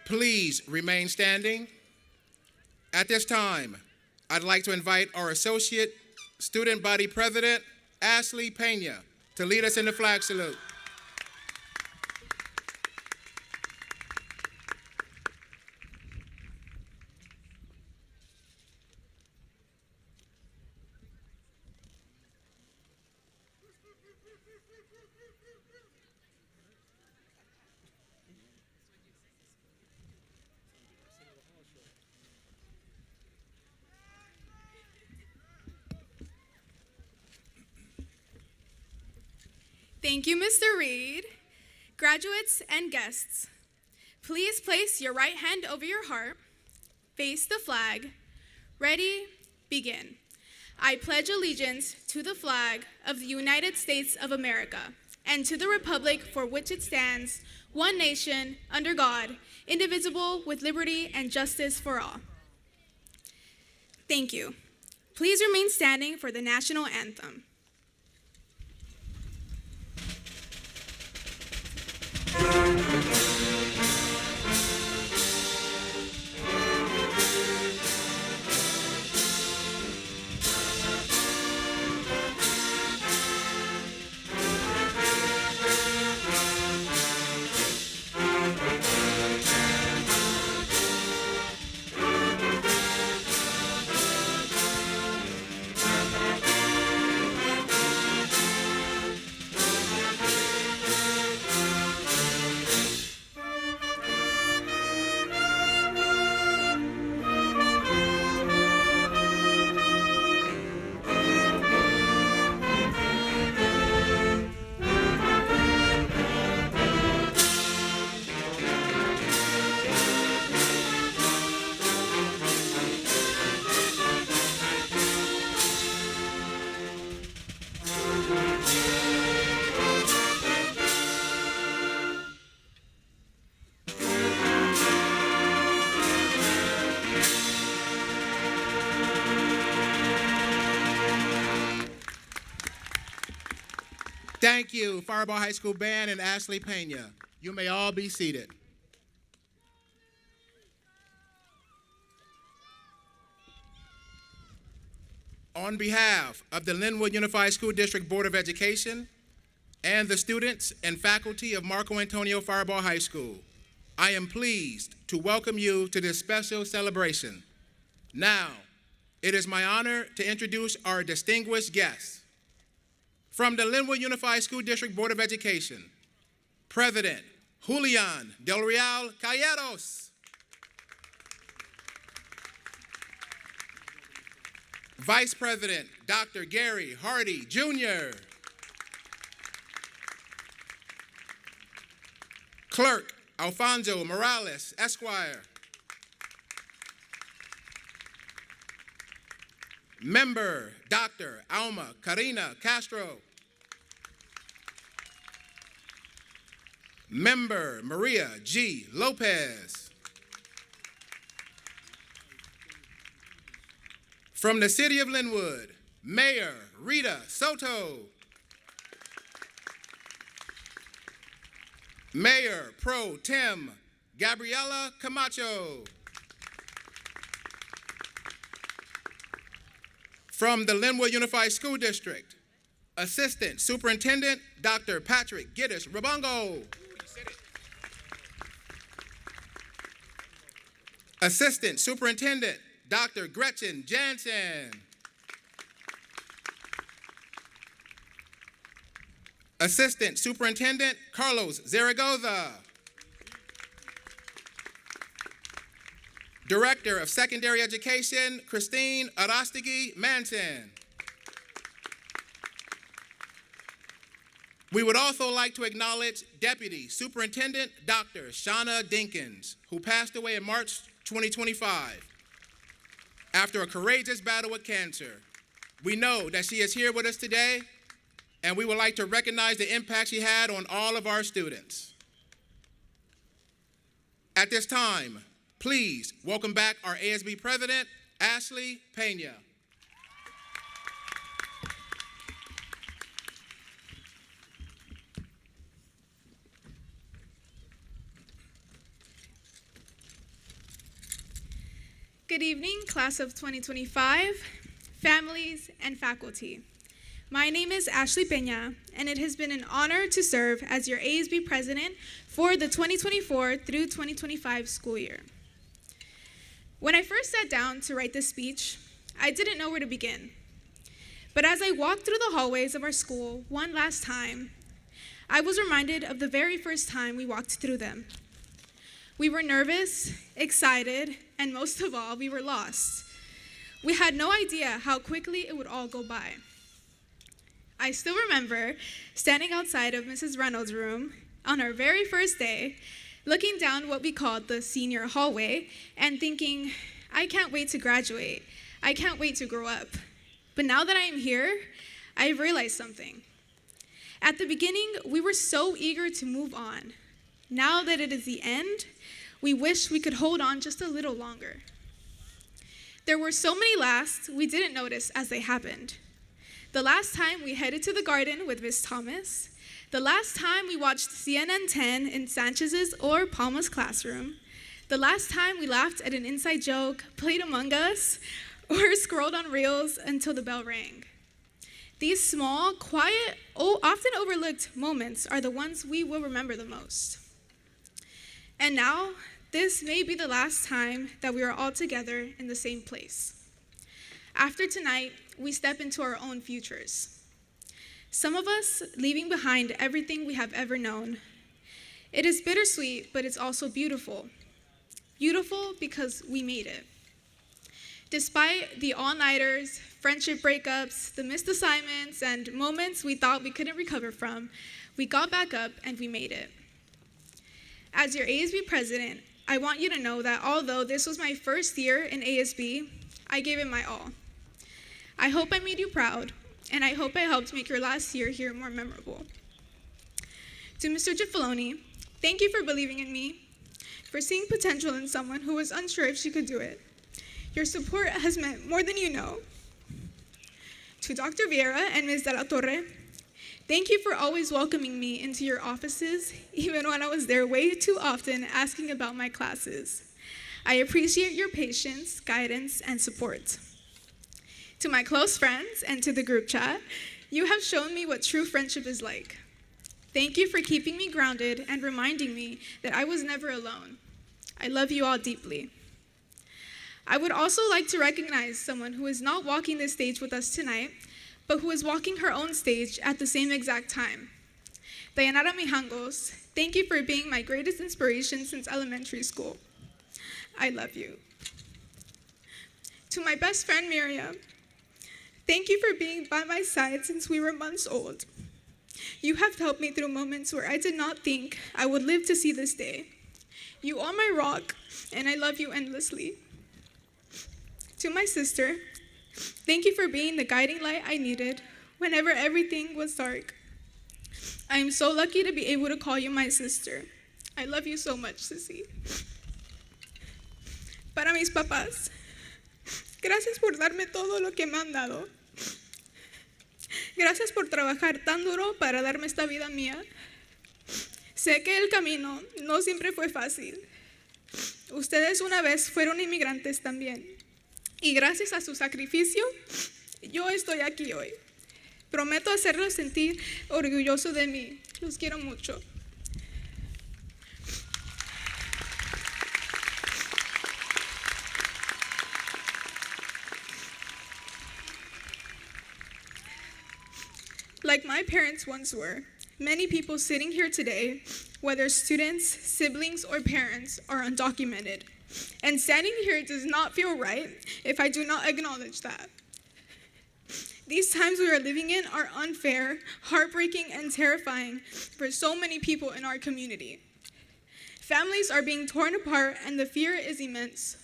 Please remain standing. At this time, I'd like to invite our Associate Student Body President, Ashley Pena, to lead us in the flag salute. Thank you, Mr. Reed. Graduates and guests, please place your right hand over your heart, face the flag. Ready, begin. I pledge allegiance to the flag of the United States of America and to the republic for which it stands, one nation, under God, indivisible, with liberty and justice for all. Thank you. Please remain standing for the national anthem. Thank you, Firebaugh High School Band and Ashley Pena. You may all be seated. On behalf of the Lynwood Unified School District Board of Education and the students and faculty of Marco Antonio Firebaugh High School, I am pleased to welcome you to this special celebration. Now, it is my honor to introduce our distinguished guests. From the Lynwood Unified School District Board of Education, President Julian Del Real Calleros. Vice President Dr. Gary Hardy, Jr. Clerk Alfonso Morales, Esquire. Member Dr. Alma Karina Castro. Member Maria G. Lopez. From the City of Lynwood, Mayor Rita Soto. Mayor Pro Tem Gabriela Camacho. From the Lynwood Unified School District, Assistant Superintendent Dr. Patrick Giddes Rabongo. Assistant Superintendent Dr. Gretchen Jansen. Assistant Superintendent Carlos Zaragoza. Director of Secondary Education Christine Arostegui Manson. We would also like to acknowledge Deputy Superintendent Dr. Shauna Dinkins, who passed away in March 2025 after a courageous battle with cancer. We know that she is here with us today, and we would like to recognize the impact she had on all of our students. At this time, please welcome back our ASB President, Ashley Pena. Good evening, class of 2025, families, and faculty. My name is Ashley Pena, and it has been an honor to serve as your ASB president for the 2024 through 2025 school year. When I first sat down to write this speech, I didn't know where to begin. But as I walked through the hallways of our school one last time, I was reminded of the very first time we walked through them. We were nervous, excited, and most of all, we were lost. We had no idea how quickly it would all go by. I still remember standing outside of Mrs. Reynolds' room on our very first day, looking down what we called the senior hallway and thinking, I can't wait to graduate. I can't wait to grow up. But now that I am here, I've realized something. At the beginning, we were so eager to move on. Now that it is the end, we wish we could hold on just a little longer. There were so many lasts we didn't notice as they happened. The last time we headed to the garden with Miss Thomas, the last time we watched CNN 10 in Sanchez's or Palma's classroom, the last time we laughed at an inside joke, played Among Us, or scrolled on Reels until the bell rang. These small, quiet, often overlooked moments are the ones we will remember the most. And now, this may be the last time that we are all together in the same place. After tonight, we step into our own futures. Some of us leaving behind everything we have ever known. It is bittersweet, but it's also beautiful. Beautiful because we made it. Despite the all-nighters, friendship breakups, the missed assignments, and moments we thought we couldn't recover from, we got back up and we made it. As your ASB president, I want you to know that although this was my first year in ASB, I gave it my all. I hope I made you proud, and I hope I helped make your last year here more memorable. To Mr. Giffaloni, thank you for believing in me, for seeing potential in someone who was unsure if she could do it. Your support has meant more than you know. To Dr. Vieira and Ms. De La Torre, thank you for always welcoming me into your offices, even when I was there way too often asking about my classes. I appreciate your patience, guidance, and support. To my close friends and to the group chat, you have shown me what true friendship is like. Thank you for keeping me grounded and reminding me that I was never alone. I love you all deeply. I would also like to recognize someone who is not walking this stage with us tonight, but who is walking her own stage at the same exact time. Dayanara Mijangos, thank you for being my greatest inspiration since elementary school. I love you. To my best friend Miriam, thank you for being by my side since we were months old. You have helped me through moments where I did not think I would live to see this day. You are my rock, and I love you endlessly. To my sister, thank you for being the guiding light I needed whenever everything was dark. I am so lucky to be able to call you my sister. I love you so much, Sissy. Para mis papás, gracias por darme todo lo que me han dado. Gracias por trabajar tan duro para darme esta vida mía. Sé que el camino no siempre fue fácil. Ustedes una vez fueron inmigrantes también. Y gracias a su sacrificio, yo estoy aquí hoy. Prometo hacerlos sentir orgullosos de mí. Los quiero mucho. Like my parents once were, many people sitting here today, whether students, siblings, or parents, are undocumented. And standing here does not feel right if I do not acknowledge that. These times we are living in are unfair, heartbreaking, and terrifying for so many people in our community. Families are being torn apart, and the fear is immense.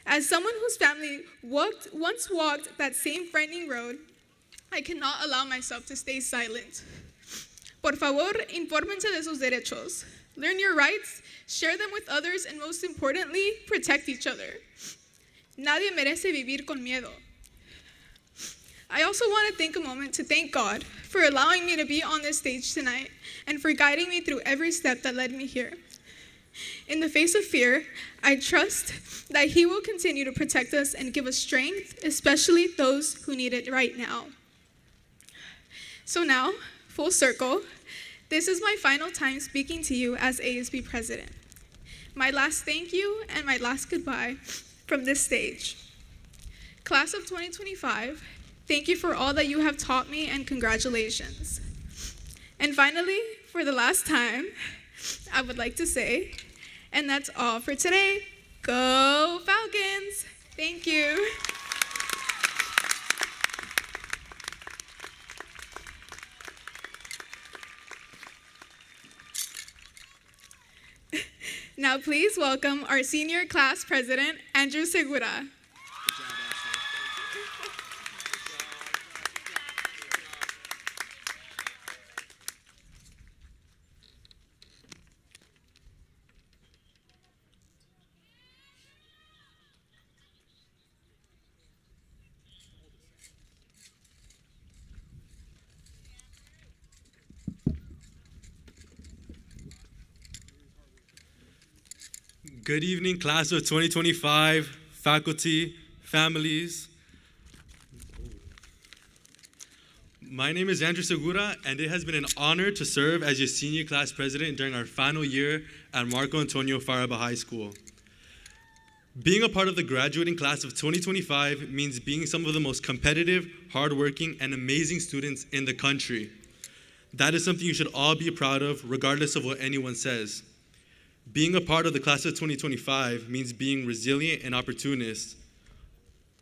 As someone whose family once walked that same frightening road, I cannot allow myself to stay silent. Por favor, infórmense de sus derechos. Learn your rights, share them with others, and most importantly, protect each other. Nadie merece vivir con miedo. I also want to take a moment to thank God for allowing me to be on this stage tonight and for guiding me through every step that led me here. In the face of fear, I trust that He will continue to protect us and give us strength, especially those who need it right now. So now, full circle, this is my final time speaking to you as ASB president. My last thank you and my last goodbye from this stage. Class of 2025, thank you for all that you have taught me and congratulations. And finally, for the last time, I would like to say, and that's all for today, go Falcons! Thank you. Now please welcome our senior class president, Andrew Segura. Good evening, class of 2025, faculty, families. My name is Andrew Segura, and it has been an honor to serve as your senior class president during our final year at Marco Antonio Firebaugh High School. Being a part of the graduating class of 2025 means being some of the most competitive, hardworking, and amazing students in the country. That is something you should all be proud of, regardless of what anyone says. Being a part of the class of 2025 means being resilient and opportunists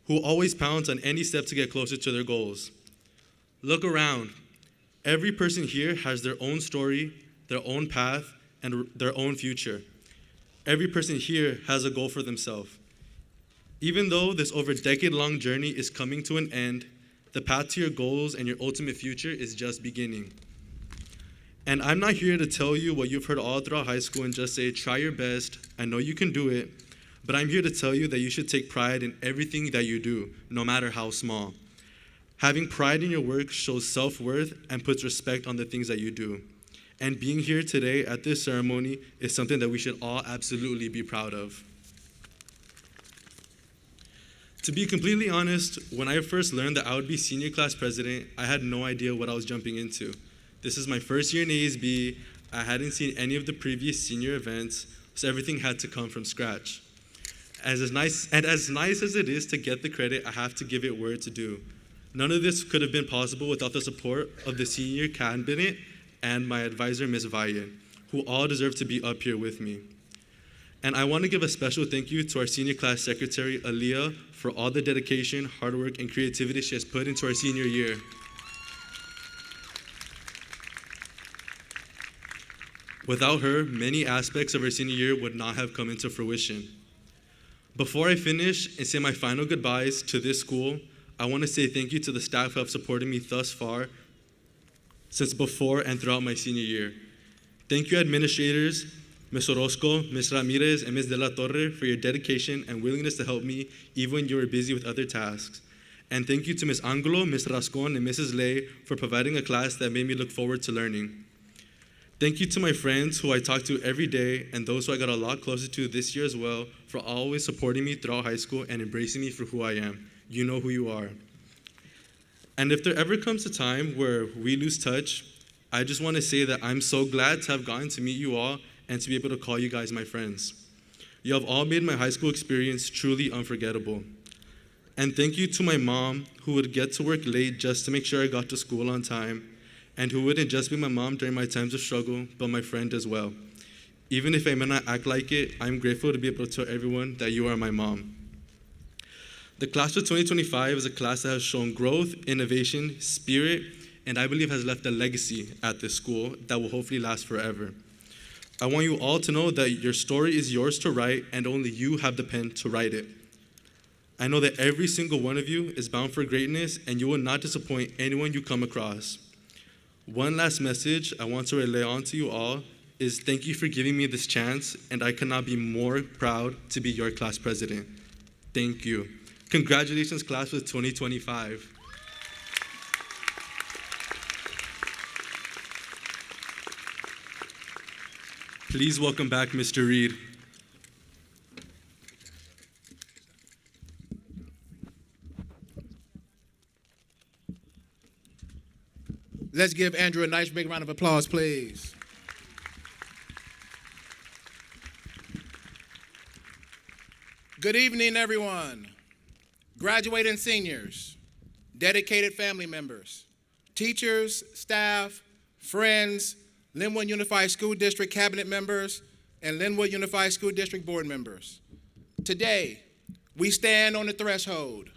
who always pounce on any step to get closer to their goals. Look around. Every person here has their own story, their own path, and their own future. Every person here has a goal for themselves. Even though this over decade-long journey is coming to an end, the path to your goals and your ultimate future is just beginning. And I'm not here to tell you what you've heard all throughout high school and just say, try your best, I know you can do it, but I'm here to tell you that you should take pride in everything that you do, no matter how small. Having pride in your work shows self-worth and puts respect on the things that you do. And being here today at this ceremony is something that we should all absolutely be proud of. To be completely honest, when I first learned that I would be senior class president, I had no idea what I was jumping into. This is my first year in ASB. I hadn't seen any of the previous senior events, so everything had to come from scratch. As nice as it is to get the credit, I have to give it where it's due. None of this could have been possible without the support of the senior cabinet and my advisor, Ms. Valle, who all deserve to be up here with me. And I want to give a special thank you to our senior class secretary, Aaliyah, for all the dedication, hard work, and creativity she has put into our senior year. Without her, many aspects of our senior year would not have come into fruition. Before I finish and say my final goodbyes to this school, I want to say thank you to the staff who have supported me thus far, since before and throughout my senior year. Thank you, administrators, Ms. Orozco, Ms. Ramirez, and Ms. De La Torre for your dedication and willingness to help me even when you were busy with other tasks. And thank you to Ms. Angulo, Ms. Rascon, and Mrs. Lay for providing a class that made me look forward to learning. Thank you to my friends who I talk to every day and those who I got a lot closer to this year as well for always supporting me throughout high school and embracing me for who I am. You know who you are. And if there ever comes a time where we lose touch, I just want to say that I'm so glad to have gotten to meet you all and to be able to call you guys my friends. You have all made my high school experience truly unforgettable. And thank you to my mom, who would get to work late just to make sure I got to school on time, and who wouldn't just be my mom during my times of struggle, but my friend as well. Even if I may not act like it, I'm grateful to be able to tell everyone that you are my mom. The class of 2025 is a class that has shown growth, innovation, spirit, and I believe has left a legacy at this school that will hopefully last forever. I want you all to know that your story is yours to write, and only you have the pen to write it. I know that every single one of you is bound for greatness, and you will not disappoint anyone you come across. One last message I want to relay on to you all is thank you for giving me this chance, and I cannot be more proud to be your class president. Thank you. Congratulations, class of 2025. Please welcome back Mr. Reed. Let's give Andrew a nice big round of applause, please. Good evening, everyone. Graduating seniors, dedicated family members, teachers, staff, friends, Lynwood Unified School District cabinet members, and Lynwood Unified School District board members. Today, we stand on the threshold.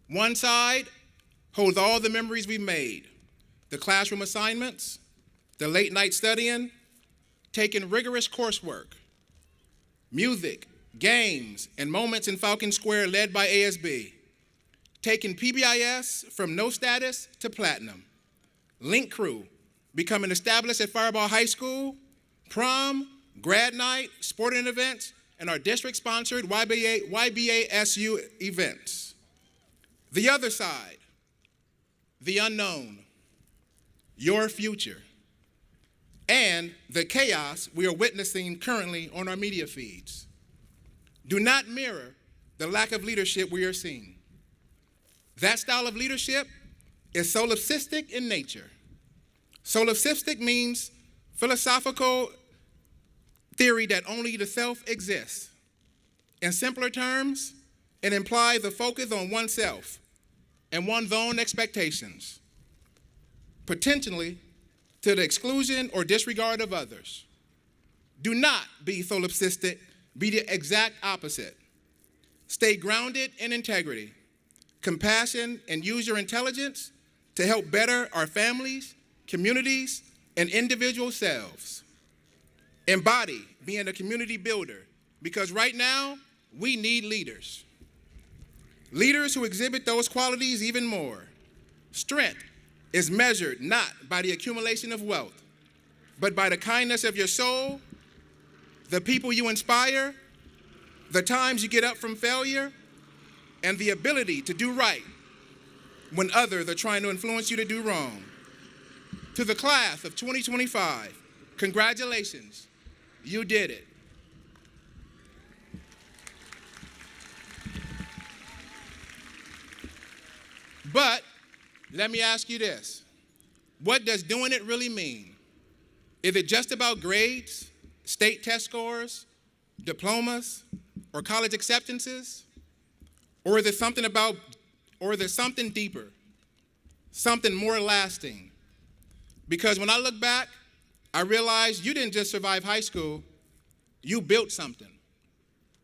One side holds all the memories we've made, the classroom assignments, the late night studying, taking rigorous coursework, music, games, and moments in Falcon Square led by ASB, taking PBIS from no status to platinum, Link Crew, becoming established at Firebaugh High School, prom, grad night, sporting events, and our district-sponsored YBASU events. The other side, the unknown, your future, and the chaos we are witnessing currently on our media feeds do not mirror the lack of leadership we are seeing. That style of leadership is solipsistic in nature. Solipsistic means philosophical theory that only the self exists. In simpler terms, it implies a focus on oneself and one's own expectations, potentially to the exclusion or disregard of others. Do not be solipsistic, be the exact opposite. Stay grounded in integrity, compassion, and use your intelligence to help better our families, communities, and individual selves. Embody being a community builder, because right now, we need leaders. Leaders who exhibit those qualities even more. Strength is measured not by the accumulation of wealth, but by the kindness of your soul, the people you inspire, the times you get up from failure, and the ability to do right when others are trying to influence you to do wrong. To the class of 2025, congratulations, you did it. But let me ask you this. What does doing it really mean? Is it just about grades, state test scores, diplomas, or college acceptances? Or is it something deeper, something more lasting? Because when I look back, I realize you didn't just survive high school, you built something.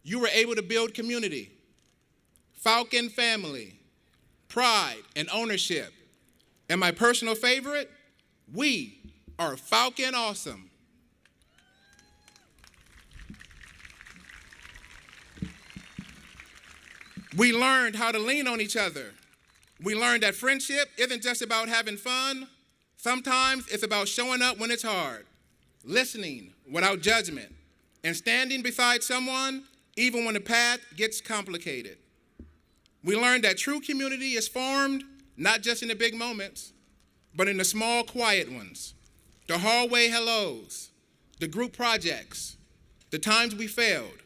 You were able to build community, Falcon family, pride and ownership. And my personal favorite, we are Falcon awesome. We learned how to lean on each other. We learned that friendship isn't just about having fun. Sometimes it's about showing up when it's hard, listening without judgment, and standing beside someone even when the path gets complicated. We learned that true community is formed not just in the big moments, but in the small, quiet ones, the hallway hellos, the group projects, the times we failed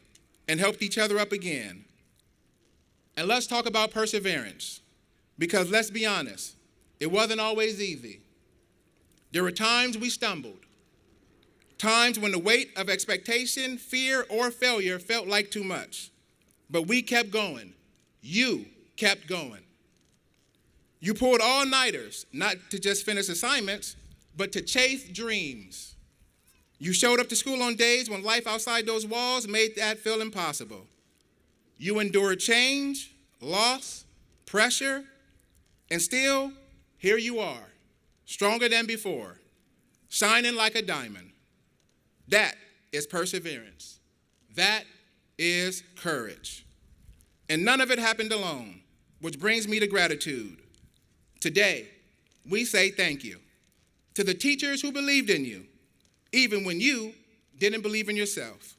and helped each other up again. And let's talk about perseverance, because let's be honest, it wasn't always easy. There were times we stumbled, times when the weight of expectation, fear, or failure felt like too much. But we kept going. You kept going. You pulled all-nighters, not to just finish assignments, but to chase dreams. You showed up to school on days when life outside those walls made that feel impossible. You endured change, loss, pressure, and still, here you are, stronger than before, shining like a diamond. That is perseverance. That is courage. And none of it happened alone, which brings me to gratitude. Today, we say thank you to the teachers who believed in you, even when you didn't believe in yourself,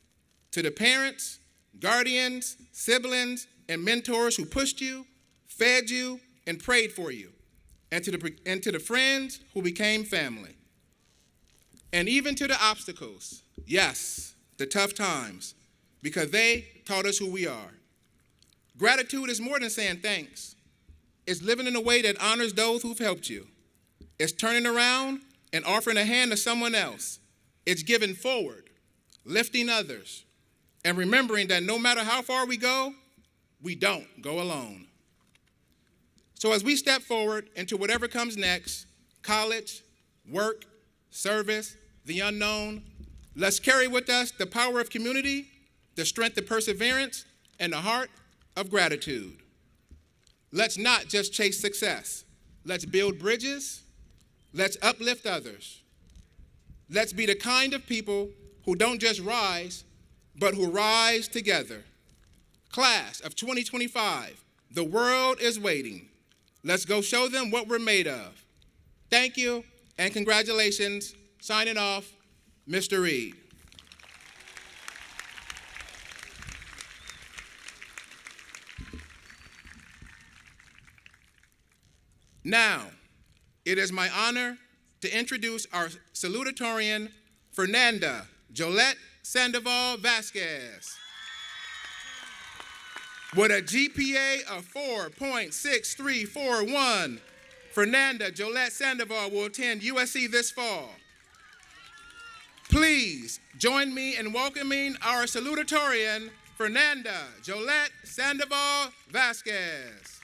to the parents, guardians, siblings, and mentors who pushed you, fed you, and prayed for you, and to the friends who became family. And even to the obstacles, yes, the tough times, because they taught us who we are. Gratitude is more than saying thanks. It's living in a way that honors those who've helped you. It's turning around and offering a hand to someone else. It's giving forward, lifting others, and remembering that no matter how far we go, we don't go alone. So as we step forward into whatever comes next, college, work, service, the unknown, let's carry with us the power of community, the strength of perseverance, and the heart of gratitude. Let's not just chase success. Let's build bridges. Let's uplift others. Let's be the kind of people who don't just rise, but who rise together. Class of 2025, the world is waiting. Let's go show them what we're made of. Thank you and congratulations. Signing off, Mr. Reed. Now, it is my honor to introduce our salutatorian, Fernanda Jolette Sandoval Vasquez. With a GPA of 4.6341, Fernanda Jolette Sandoval will attend USC this fall. Please join me in welcoming our salutatorian, Fernanda Jolette Sandoval Vasquez.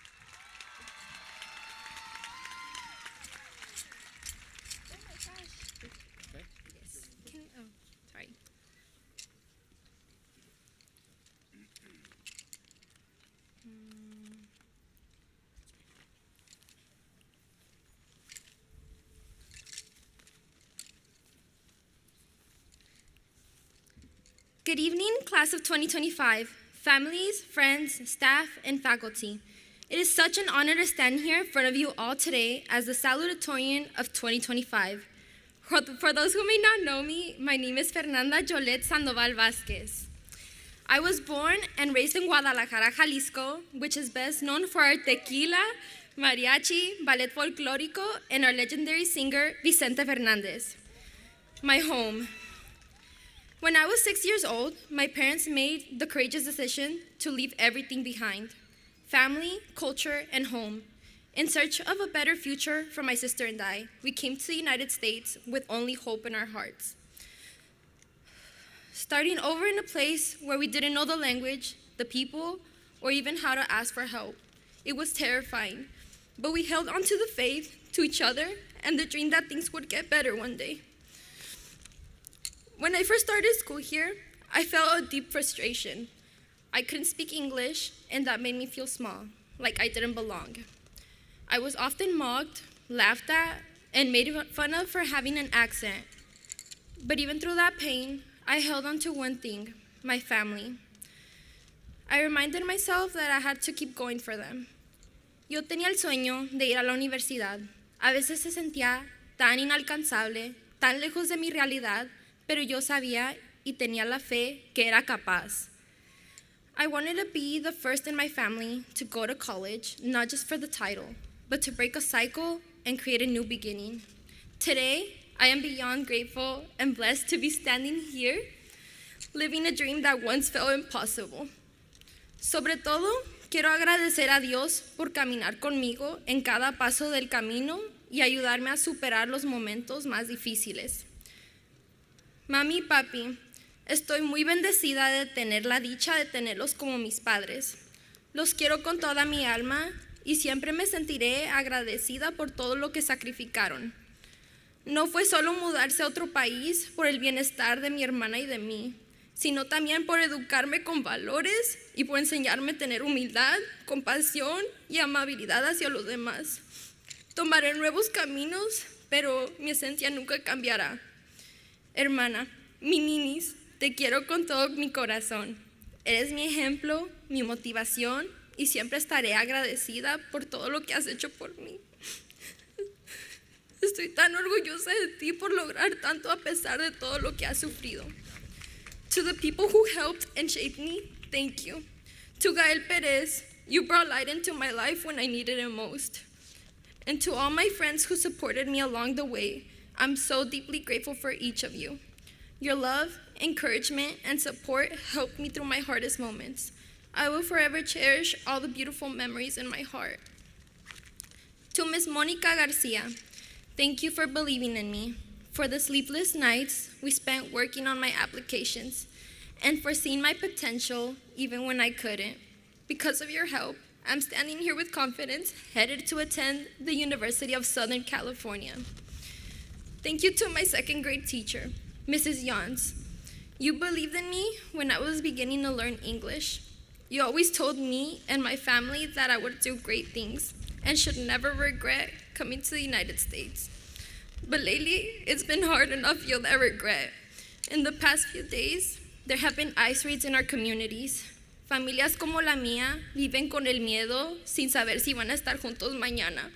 Good evening, class of 2025, families, friends, staff, and faculty. It is such an honor to stand here in front of you all today as the Salutatorian of 2025. For those who may not know me, my name is Fernanda Jolette Sandoval Vasquez. I was born and raised in Guadalajara, Jalisco, which is best known for our tequila, mariachi, ballet folklorico, and our legendary singer, Vicente Fernandez. My home. When I was 6 years old, my parents made the courageous decision to leave everything behind: family, culture, and home, In search of a better future for my sister and I, we came to the United States with only hope in our hearts. Starting over in a place where we didn't know the language, the people, or even how to ask for help. It was terrifying, but we held on to the faith, to each other, and the dream that things would get better one day. When I first started school here, I felt a deep frustration. I couldn't speak English, and that made me feel small, like I didn't belong. I was often mocked, laughed at, and made fun of for having an accent. But even through that pain, I held on to one thing, my family. I reminded myself that I had to keep going for them. Yo tenía el sueño de ir a la universidad. A veces se sentía tan inalcanzable, tan lejos de mi realidad, pero yo sabía y tenía la fe que era capaz. I wanted to be the first in my family to go to college, not just for the title, but to break a cycle and create a new beginning. Today, I am beyond grateful and blessed to be standing here, living a dream that once felt impossible. Sobre todo, quiero agradecer a Dios por caminar conmigo en cada paso del camino y ayudarme a superar los momentos más difíciles. Mami y papi, estoy muy bendecida de tener la dicha de tenerlos como mis padres. Los quiero con toda mi alma y siempre me sentiré agradecida por todo lo que sacrificaron. No fue solo mudarse a otro país por el bienestar de mi hermana y de mí, sino también por educarme con valores y por enseñarme a tener humildad, compasión y amabilidad hacia los demás. Tomaré nuevos caminos, pero mi esencia nunca cambiará. Hermana, mi ninis, te quiero con todo mi corazón. Eres mi ejemplo, mi motivación y siempre estaré agradecida por todo lo que has hecho por mí. Estoy tan orgullosa de ti por lograr tanto a pesar de todo lo que has sufrido. To the people who helped and shaped me, thank you. To Gael Perez, you brought light into my life when I needed it most. And to all my friends who supported me along the way, I'm so deeply grateful for each of you. Your love, encouragement, and support helped me through my hardest moments. I will forever cherish all the beautiful memories in my heart. To Miss Monica Garcia, thank you for believing in me, for the sleepless nights we spent working on my applications, and for seeing my potential even when I couldn't. Because of your help, I'm standing here with confidence, headed to attend the University of Southern California. Thank you to my second grade teacher, Mrs. Jans. You believed in me when I was beginning to learn English. You always told me and my family that I would do great things and should never regret coming to the United States. But lately, it's been hard enough to feel that regret. In the past few days, there have been ICE raids in our communities. Familias como la mía viven con el miedo sin saber si van a estar juntos mañana.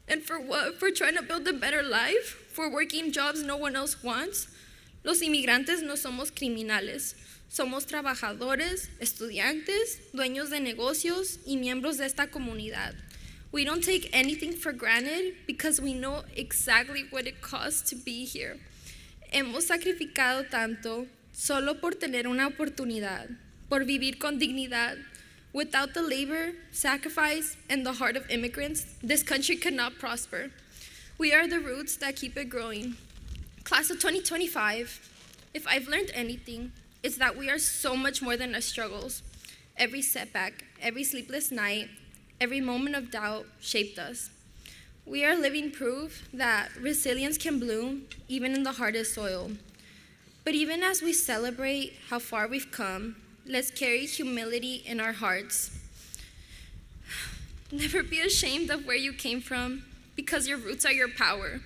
And for what? For trying to build a better life? For working jobs no one else wants? Los inmigrantes no somos criminales. Somos trabajadores, estudiantes, dueños de negocios y miembros de esta comunidad. We don't take anything for granted because we know exactly what it costs to be here. Hemos sacrificado tanto solo por tener una oportunidad, por vivir con dignidad. Without the labor, sacrifice, and the heart of immigrants, this country could not prosper. We are the roots that keep it growing. Class of 2025, if I've learned anything, it's that we are so much more than our struggles. Every setback, every sleepless night, every moment of doubt shaped us. We are living proof that resilience can bloom even in the hardest soil. But even as we celebrate how far we've come, let's carry humility in our hearts. Never be ashamed of where you came from because your roots are your power.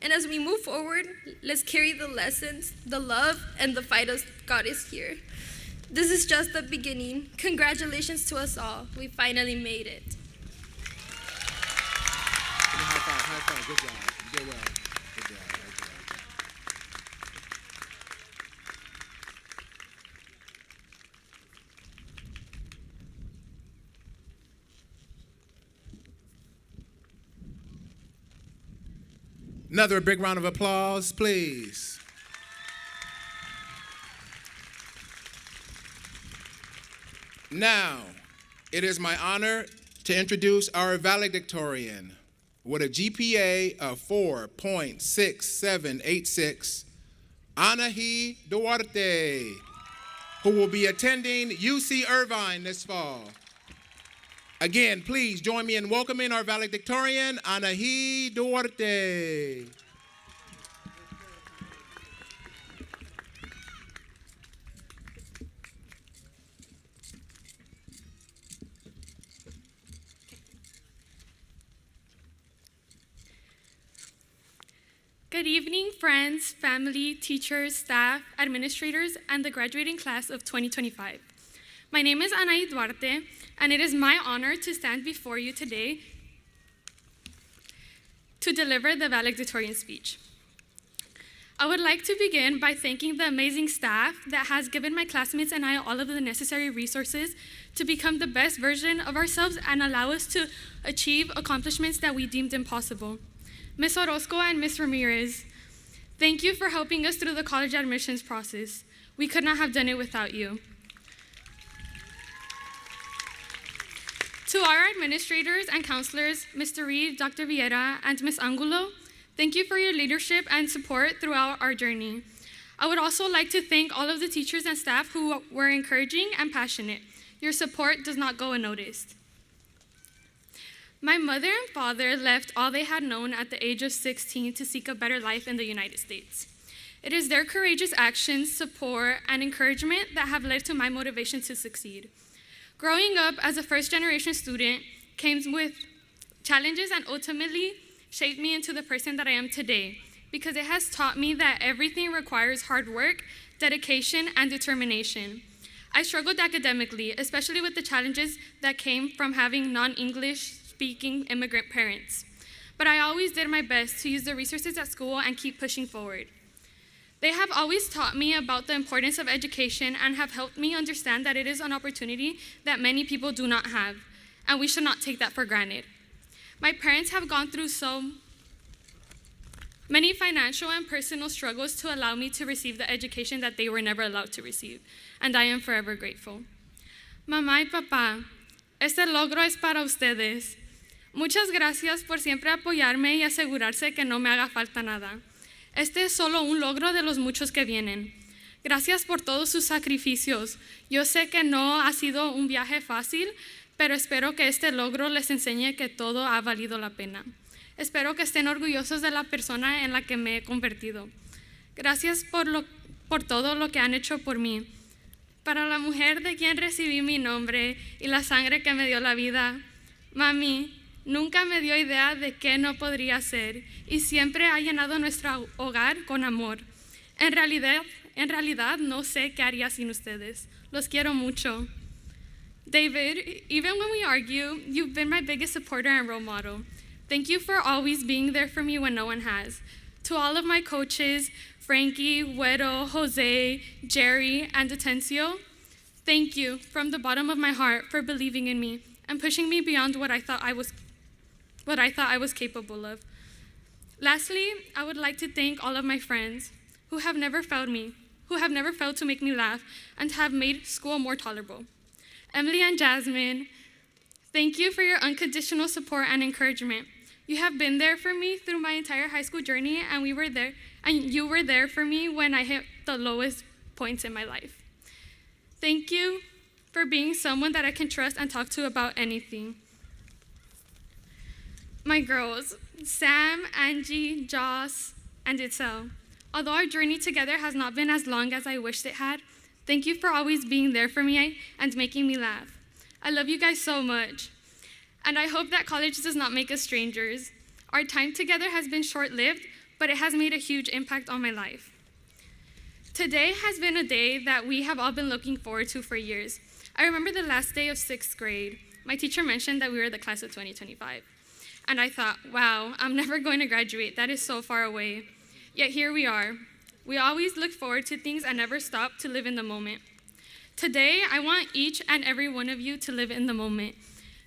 And as we move forward, let's carry the lessons, the love, and the fight as God is here. This is just the beginning. Congratulations to us all. We finally made it. High five. Good job. You did well. Good job. Another big round of applause, please. Now, it is my honor to introduce our valedictorian with a GPA of 4.6786, Anahi Duarte, who will be attending UC Irvine this fall. Again, please join me in welcoming our valedictorian, Anahi Duarte. Good evening, friends, family, teachers, staff, administrators, and the graduating class of 2025. My name is Anaí Duarte, and it is my honor to stand before you today to deliver the valedictorian speech. I would like to begin by thanking the amazing staff that has given my classmates and I all of the necessary resources to become the best version of ourselves and allow us to achieve accomplishments that we deemed impossible. Ms. Orozco and Ms. Ramirez, thank you for helping us through the college admissions process. We could not have done it without you. To our administrators and counselors, Mr. Reed, Dr. Vieira, and Ms. Angulo, thank you for your leadership and support throughout our journey. I would also like to thank all of the teachers and staff who were encouraging and passionate. Your support does not go unnoticed. My mother and father left all they had known at the age of 16 to seek a better life in the United States. It is their courageous actions, support, and encouragement that have led to my motivation to succeed. Growing up as a first-generation student came with challenges and ultimately shaped me into the person that I am today, because it has taught me that everything requires hard work, dedication, and determination. I struggled academically, especially with the challenges that came from having non-English speaking immigrant parents. But I always did my best to use the resources at school and keep pushing forward. They have always taught me about the importance of education and have helped me understand that it is an opportunity that many people do not have, and we should not take that for granted. My parents have gone through so many financial and personal struggles to allow me to receive the education that they were never allowed to receive, and I am forever grateful. Mamá y papá, este logro es para ustedes. Muchas gracias por siempre apoyarme y asegurarse que no me haga falta nada. Este es solo un logro de los muchos que vienen. Gracias por todos sus sacrificios. Yo sé que no ha sido un viaje fácil, pero espero que este logro les enseñe que todo ha valido la pena. Espero que estén orgullosos de la persona en la que me he convertido. Gracias por todo lo que han hecho por mí. Para la mujer de quien recibí mi nombre y la sangre que me dio la vida, mami, nunca me dio idea de qué no podría ser y siempre ha llenado nuestro hogar con amor. En realidad no sé qué haría sin ustedes. Los quiero mucho. David, even when we argue, you've been my biggest supporter and role model. Thank you for always being there for me when no one has. To all of my coaches, Frankie, Güero, Jose, Jerry, and Atencio, thank you from the bottom of my heart for believing in me and pushing me beyond what I thought I was capable of. Lastly, I would like to thank all of my friends who have never failed to make me laugh and have made school more tolerable. Emily and Jasmine, thank you for your unconditional support and encouragement. You have been there for me through my entire high school journey, and you were there for me when I hit the lowest points in my life. Thank you for being someone that I can trust and talk to about anything. My girls, Sam, Angie, Joss, and Itzel. Although our journey together has not been as long as I wished it had, thank you for always being there for me and making me laugh. I love you guys so much. And I hope that college does not make us strangers. Our time together has been short-lived, but it has made a huge impact on my life. Today has been a day that we have all been looking forward to for years. I remember the last day of 6th grade. My teacher mentioned that we were the class of 2025. And I thought, wow, I'm never going to graduate. That is so far away. Yet here we are. We always look forward to things and never stop to live in the moment. Today, I want each and every one of you to live in the moment,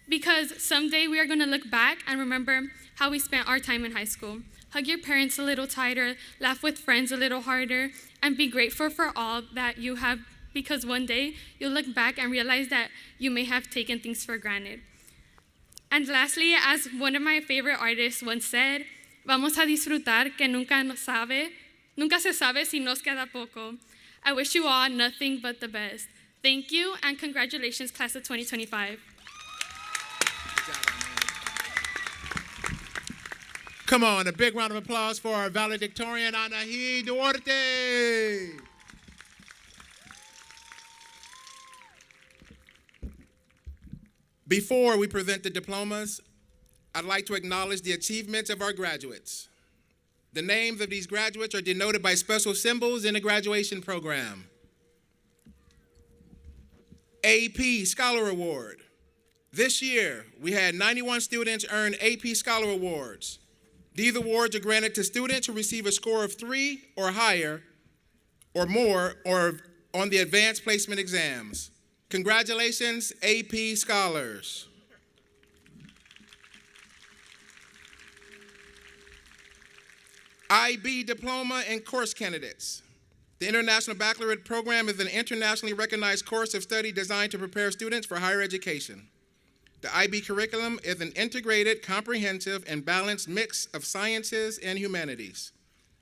because someday we are going to look back and remember how we spent our time in high school. Hug your parents a little tighter, laugh with friends a little harder, and be grateful for all that you have, because one day you'll look back and realize that you may have taken things for granted. And lastly, as one of my favorite artists once said, vamos a disfrutar que nunca se sabe si nos queda poco. I wish you all nothing but the best. Thank you, and congratulations, class of 2025. Come on, a big round of applause for our valedictorian, Anahi Duarte. Before we present the diplomas, I'd like to acknowledge the achievements of our graduates. The names of these graduates are denoted by special symbols in the graduation program. AP Scholar Award. This year, we had 91 students earn AP Scholar Awards. These awards are granted to students who receive a score of 3 or higher or more or on the advanced placement exams. Congratulations, AP Scholars. IB Diploma and Course Candidates. The International Baccalaureate Program is an internationally recognized course of study designed to prepare students for higher education. The IB curriculum is an integrated, comprehensive, and balanced mix of sciences and humanities,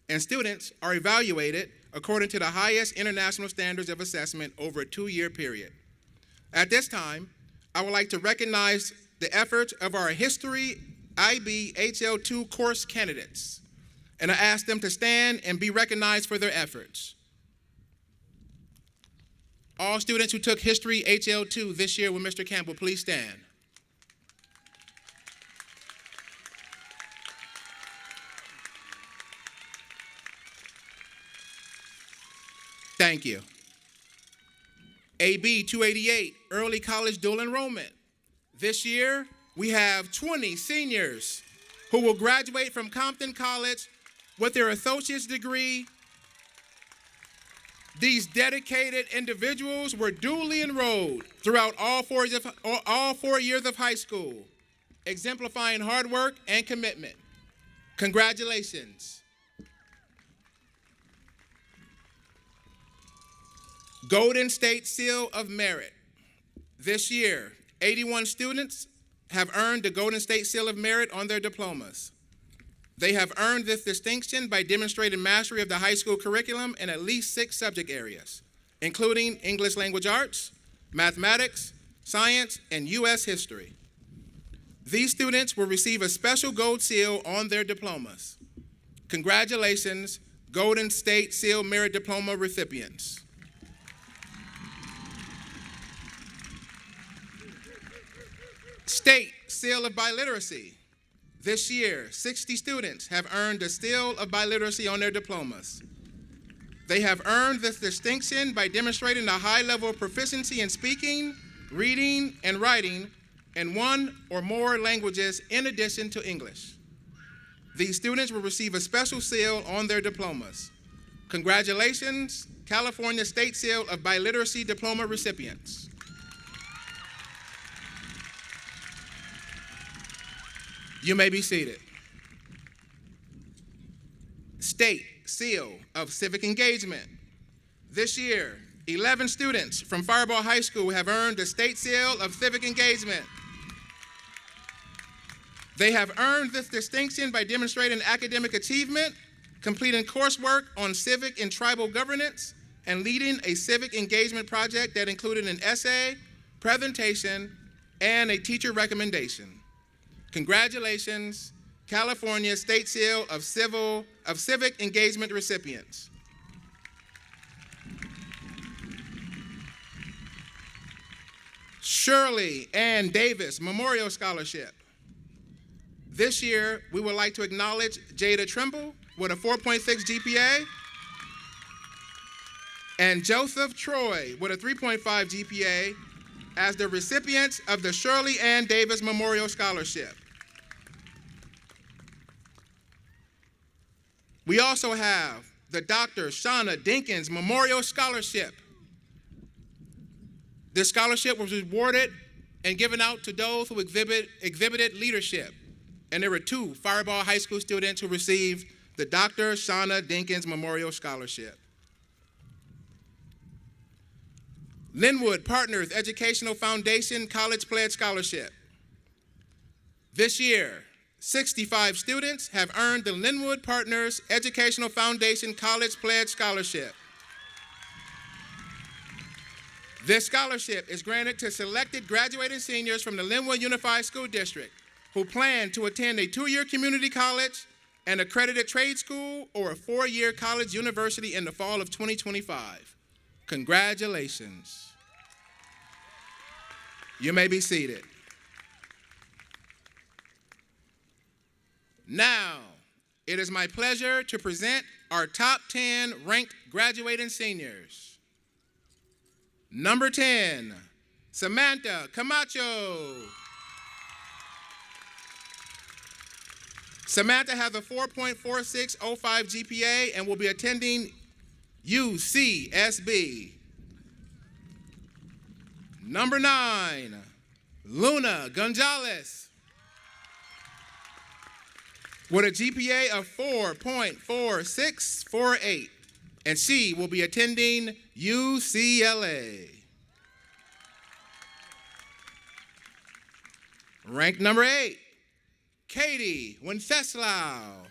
and students are evaluated according to the highest international standards of assessment over a 2-year period. At this time, I would like to recognize the efforts of our History IB HL2 course candidates, and I ask them to stand and be recognized for their efforts. All students who took History HL2 this year with Mr. Campbell, please stand. Thank you. AB 288, Early College Dual Enrollment. This year, we have 20 seniors who will graduate from Compton College with their associate's degree. These dedicated individuals were duly enrolled throughout all 4 years of high school, exemplifying hard work and commitment. Congratulations. Golden State Seal of Merit. This year, 81 students have earned the Golden State Seal of Merit on their diplomas. They have earned this distinction by demonstrating mastery of the high school curriculum in at least 6 subject areas, including English language arts, mathematics, science, and U.S. history. These students will receive a special gold seal on their diplomas. Congratulations, Golden State Seal Merit Diploma recipients. State Seal of Biliteracy. This year, 60 students have earned the Seal of Biliteracy on their diplomas. They have earned this distinction by demonstrating a high level of proficiency in speaking, reading, and writing in 1 or more languages in addition to English. These students will receive a special seal on their diplomas. Congratulations, California State Seal of Biliteracy Diploma recipients. You may be seated. State Seal of Civic Engagement. This year, 11 students from Firebaugh High School have earned the State Seal of Civic Engagement. They have earned this distinction by demonstrating academic achievement, completing coursework on civic and tribal governance, and leading a civic engagement project that included an essay, presentation, and a teacher recommendation. Congratulations, California State Seal of Civic Engagement recipients. Shirley Ann Davis Memorial Scholarship. This year, we would like to acknowledge Jada Trimble with a 4.6 GPA and Joseph Troy with a 3.5 GPA as the recipients of the Shirley Ann Davis Memorial Scholarship. We also have the Dr. Shauna Dinkins Memorial Scholarship. This scholarship was awarded and given out to those who exhibited leadership. And there were 2 Firebaugh High School students who received the Dr. Shauna Dinkins Memorial Scholarship. Lynwood Partners Educational Foundation College Pledge Scholarship. This year, 65 students have earned the Lynwood Partners Educational Foundation College Pledge Scholarship. This scholarship is granted to selected graduating seniors from the Lynwood Unified School District who plan to attend a 2-year community college, an accredited trade school, or a 4-year college university in the fall of 2025. Congratulations. You may be seated. Now, it is my pleasure to present our top 10 ranked graduating seniors. Number 10, Samantha Camacho. Samantha has a 4.4605 GPA and will be attending UCSB. Number 9, Luna Gonzalez, with a GPA of 4.4648, and she will be attending UCLA. Ranked number 8, Katie Wenceslau,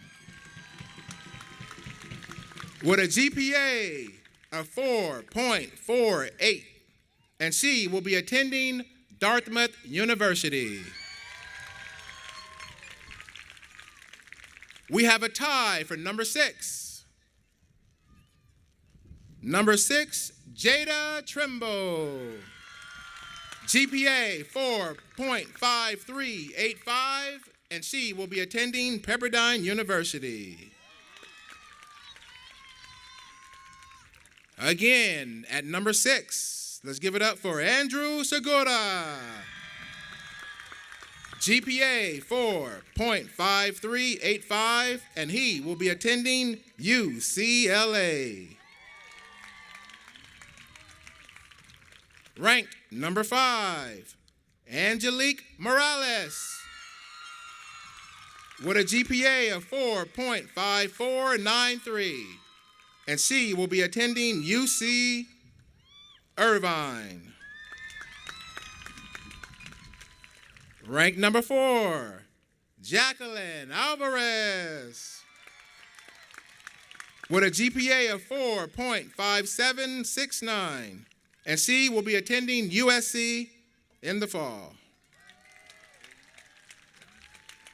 with a GPA of 4.48, and she will be attending Dartmouth University. We have a tie for number 6. Number 6, Jada Trimble, GPA 4.5385, and she will be attending Pepperdine University. Again, at number 6, let's give it up for Andrew Segura, GPA 4.5385, and he will be attending UCLA. Ranked number 5, Angelique Morales, with a GPA of 4.5493, and she will be attending UC Irvine. Ranked number 4, Jacqueline Alvarez, with a GPA of 4.5769, and she will be attending USC in the fall.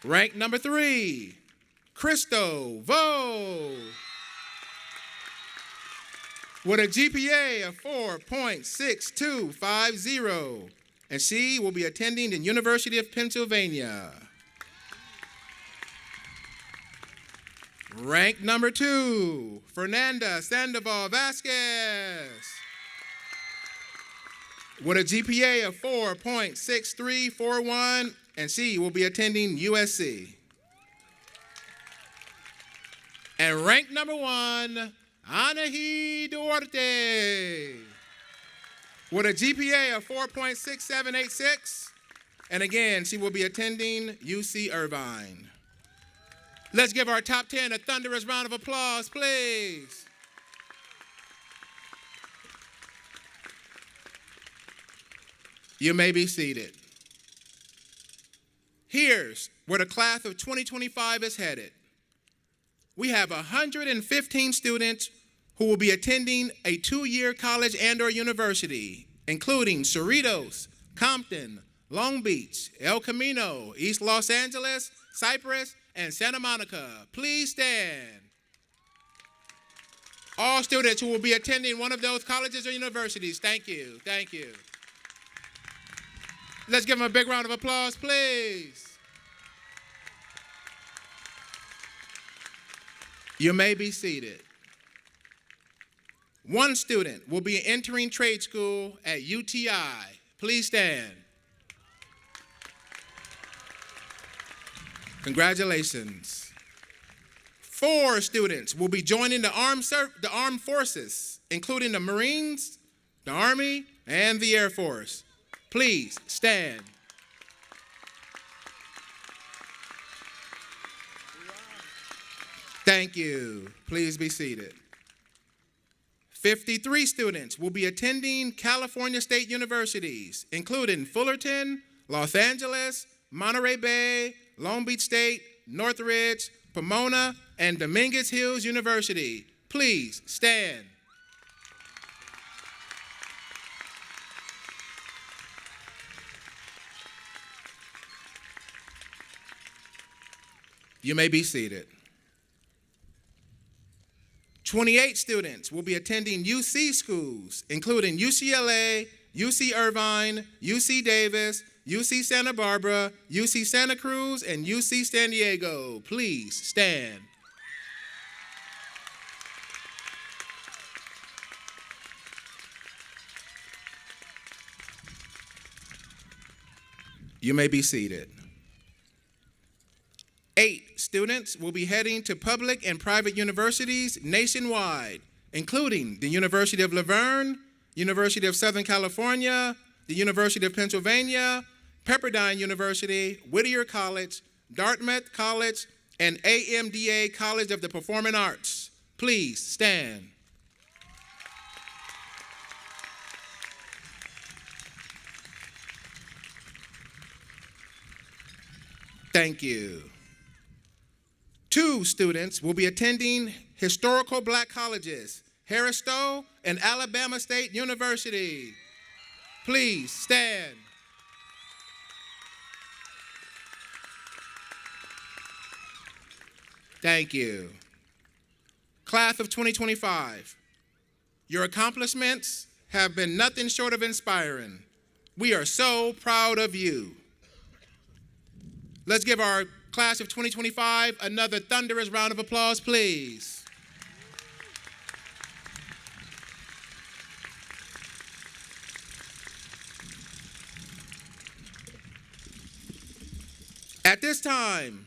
Ranked number 3, Christo Vo, with a GPA of 4.6250, and she will be attending the University of Pennsylvania. Ranked number 2, Fernanda Sandoval Vasquez, with a GPA of 4.6341, and she will be attending USC. And ranked number 1, Anahi Duarte, with a GPA of 4.6786, and again, she will be attending UC Irvine. Let's give our top 10 a thunderous round of applause, please. You may be seated. Here's where the class of 2025 is headed. We have 115 students who will be attending a 2-year college and/or university, including Cerritos, Compton, Long Beach, El Camino, East Los Angeles, Cypress, and Santa Monica. Please stand. All students who will be attending one of those colleges or universities, thank you, thank you. Let's give them a big round of applause, please. You may be seated. One student will be entering trade school at UTI. Please stand. Congratulations. 4 students will be joining the armed forces, including the Marines, the Army, and the Air Force. Please stand. Thank you. Please be seated. 53 students will be attending California State Universities, including Fullerton, Los Angeles, Monterey Bay, Long Beach State, Northridge, Pomona, and Dominguez Hills University. Please stand. You may be seated. 28 students will be attending UC schools, including UCLA, UC Irvine, UC Davis, UC Santa Barbara, UC Santa Cruz, and UC San Diego. Please stand. You may be seated. 8 students will be heading to public and private universities nationwide, including the University of La Verne, University of Southern California, the University of Pennsylvania, Pepperdine University, Whittier College, Dartmouth College, and AMDA College of the Performing Arts. Please stand. Thank you. 2 students will be attending historical black colleges, Harris Stowe and Alabama State University. Please stand. Thank you. Class of 2025, your accomplishments have been nothing short of inspiring. We are so proud of you. Let's give our class of 2025 another thunderous round of applause, please. At this time,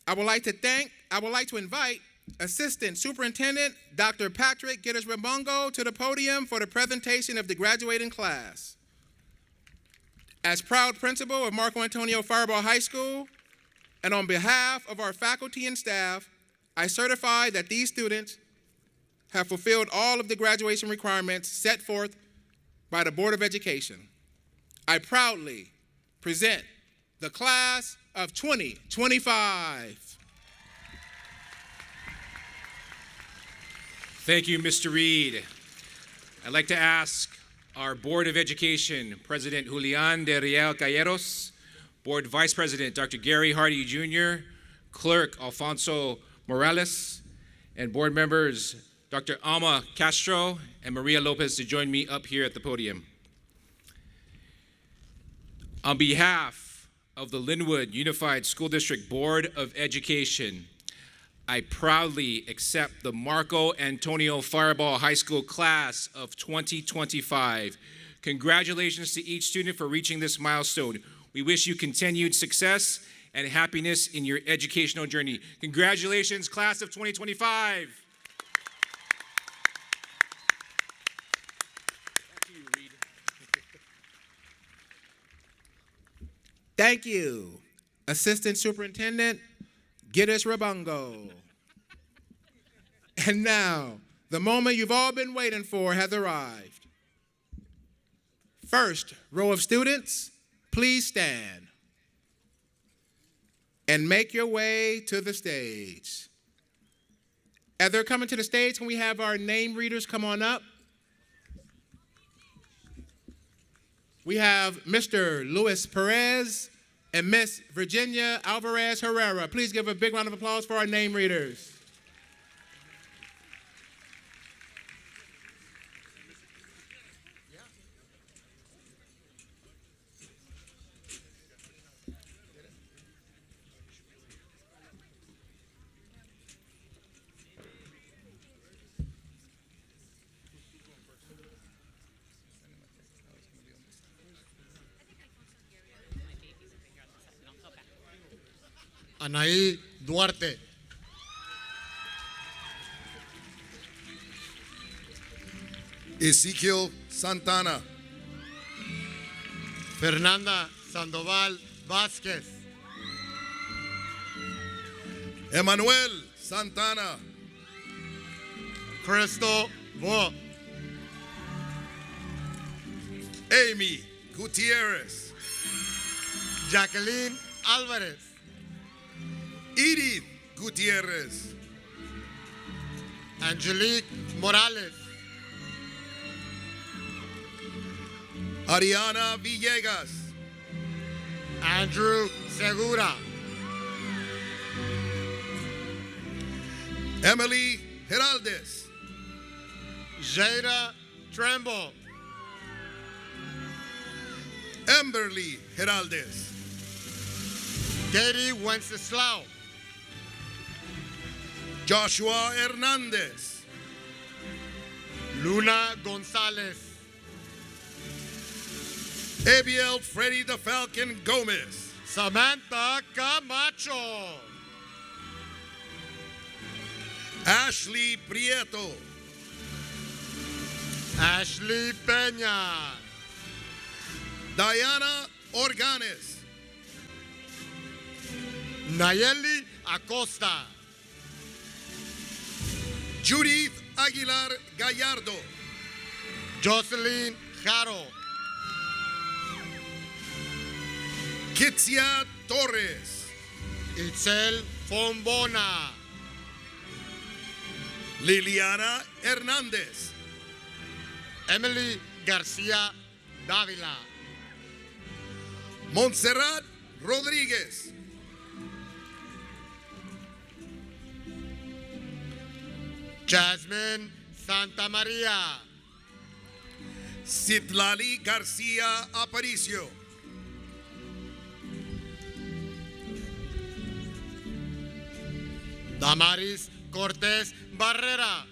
I would like to invite Assistant Superintendent Dr. Patrick Gitters-Ramongo to the podium for the presentation of the graduating class. As proud principal of Marco Antonio Firebaugh High School, and on behalf of our faculty and staff, I certify that these students have fulfilled all of the graduation requirements set forth by the Board of Education. I proudly present the class of 2025. Thank you, Mr. Reed. I'd like to ask our Board of Education, President Julian de Riel Calleros, Board Vice President Dr. Gary Hardy Jr., Clerk Alfonso Morales, and board members Dr. Alma Castro and Maria Lopez to join me up here at the podium. On behalf of the Lynwood Unified School District Board of Education, I proudly accept the Marco Antonio Firebaugh High School class of 2025. Congratulations to each student for reaching this milestone. We wish you continued success and happiness in your educational journey. Congratulations, class of 2025. Thank you, Assistant Superintendent Gitters-Ramongo. And now, the moment you've all been waiting for has arrived. First row of students, please stand and make your way to the stage. As they're coming to the stage, can we have our name readers come on up? We have Mr. Luis Perez and Miss Virginia Alvarez Herrera. Please give a big round of applause for our name readers. Anaí Duarte. Ezequiel Santana. Fernanda Sandoval Vázquez. Emmanuel Santana. Cristo Vo. Amy Gutierrez. Jacqueline Alvarez. Edith Gutierrez. Angelique Morales. Ariana Villegas. Andrew Segura. Emily Heraldes. Jada Tremble. Emberly Heraldes. Katie Wenceslao. Joshua Hernandez. Luna Gonzalez. Abiel Freddy the Falcon Gomez. Samantha Camacho. Ashley Prieto. Ashley Peña. Diana Organes. Nayeli Acosta. Judith Aguilar Gallardo. Jocelyn Jaro. Kitsia Torres. Itzel Fombona. Liliana Hernandez. Emily Garcia Davila. Montserrat Rodríguez. Jasmine Santa Maria. Citlali Garcia Aparicio. Damaris Cortés Barrera.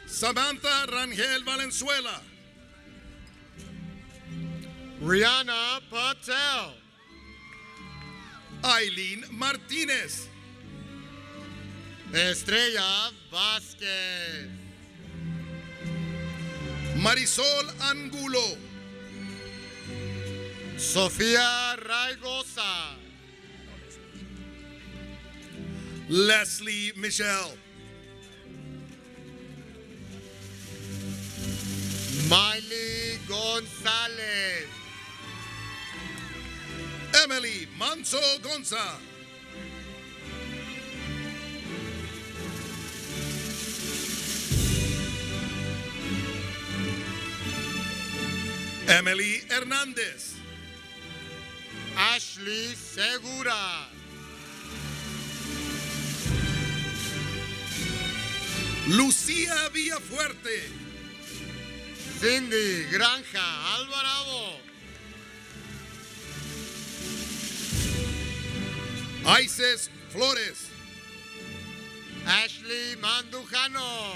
Samantha Rangel Valenzuela. Rihanna Patel. Aileen Martínez. Estrella Vázquez. Marisol Angulo. Sofía Raigosa. Leslie Michelle. Miley González. Emily Manso Gonza. Emily Hernández. Ashley Segura. Lucía Villafuerte. Cindy Granja Alvarado. Isis Flores. Ashley Mandujano.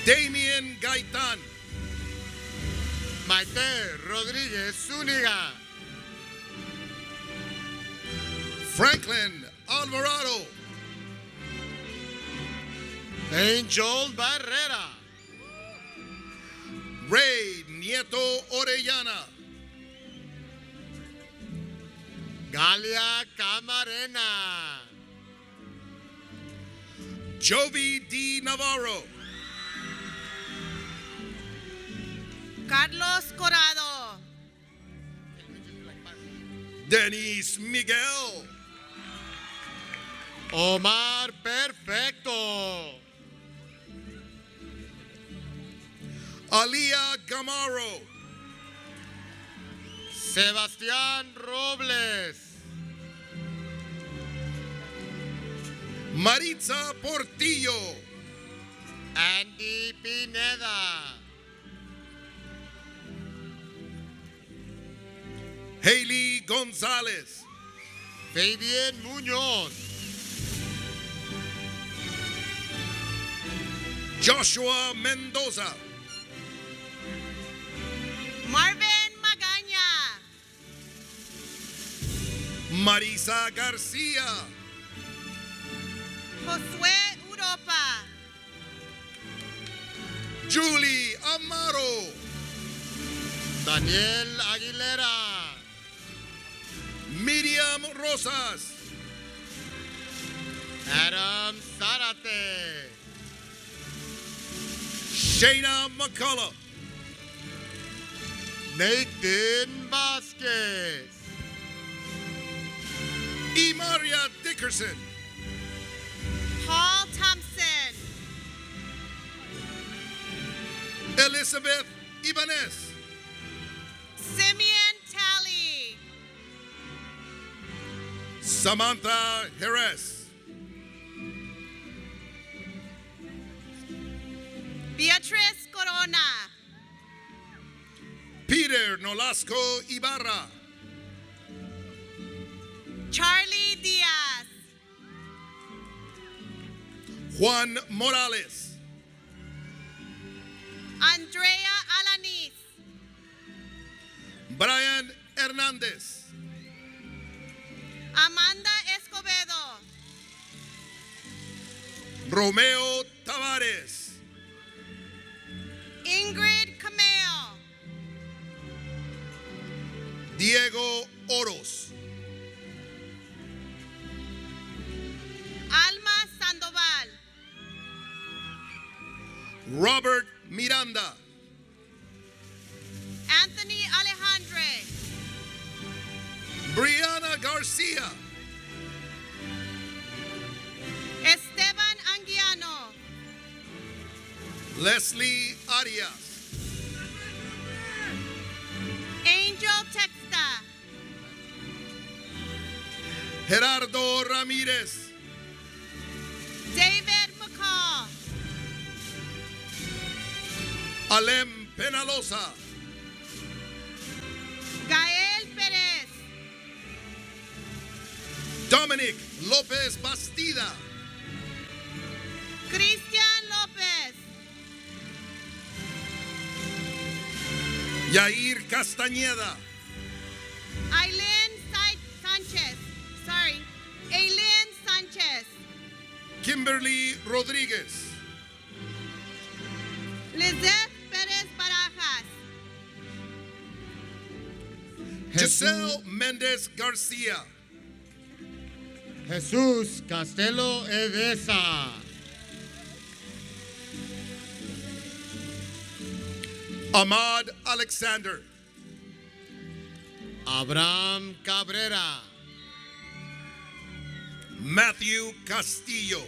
Damien Gaitán. Maite Rodríguez Zúñiga. Franklin Alvarado. Angel Barrera. Ray Nieto Orellana. Galia Camarena. Jovi D. Navarro. Carlos Corrado. Denise Miguel. Omar Perfecto. Alia Gamaro. Sebastián Robles. Maritza Portillo. Andy Pineda. Hailey González. Fabián Muñoz. Joshua Mendoza. Marvin Magaña. Marisa García. Josué Europa. Julie Amaro. Daniel Aguilera. Miriam Rosas. Adam Zárate. Shayna McCullough. Nathan Vasquez. E. Maria Dickerson. Paul Thompson. Elizabeth Ibanez. Simeon Talley. Samantha Jerez. Beatriz Corona. Peter Nolasco Ibarra. Charlie Diaz. Juan Morales. Andrea Alanis. Brian Hernandez. Amanda Escobedo. Romeo Tavares. Ingrid Cameo. Diego Oros. Alma Sandoval. Robert Miranda. Anthony Alejandre. Brianna Garcia. Esteban Anguiano. Leslie Arias. Angel Texta. Gerardo Ramirez. David McCall. Alem Penalosa. Gael Perez. Dominic Lopez Bastida. Cristian Lopez. Yair Castañeda. Aileen Sanchez. Sorry. Aileen Sanchez. Kimberly Rodriguez. Lizeth Perez Barajas. Giselle Mendez Garcia. Jesús Castelo Edesa. Ahmad Alexander. Abraham Cabrera. Matthew Castillo.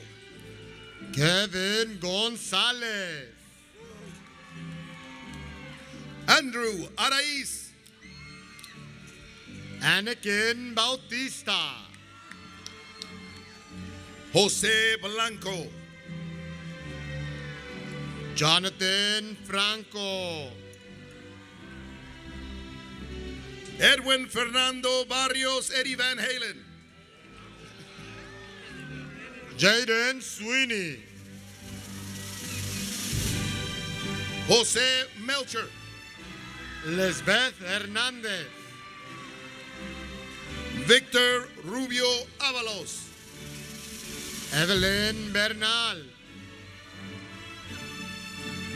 Kevin Gonzalez. Andrew Araiz. Anakin Bautista. Jose Blanco. Jonathan Franco. Edwin Fernando Barrios Eddie Van Halen. Jaden Sweeney. Jose Melcher. Lisbeth Hernandez. Victor Rubio Avalos. Evelyn Bernal.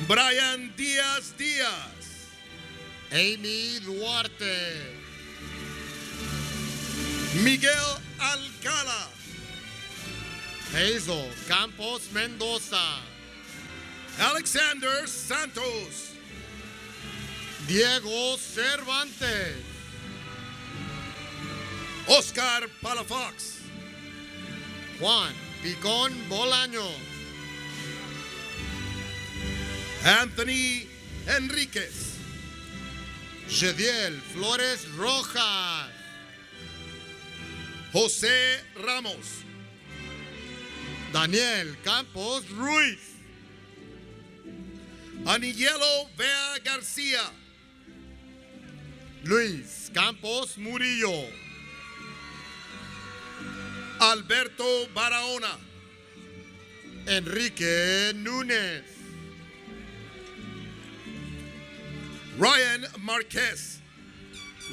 Brian Diaz Diaz. Amy Duarte. Miguel Alcala. Hazel Campos Mendoza. Alexander Santos. Diego Cervantes. Oscar Palafox. Juan Picón Bolaños. Anthony Enriquez. Jediel Flores Rojas. Jose Ramos. Daniel Campos Ruiz. Anielo Vea Garcia. Luis Campos Murillo. Alberto Barahona. Enrique Núñez. Ryan Marquez.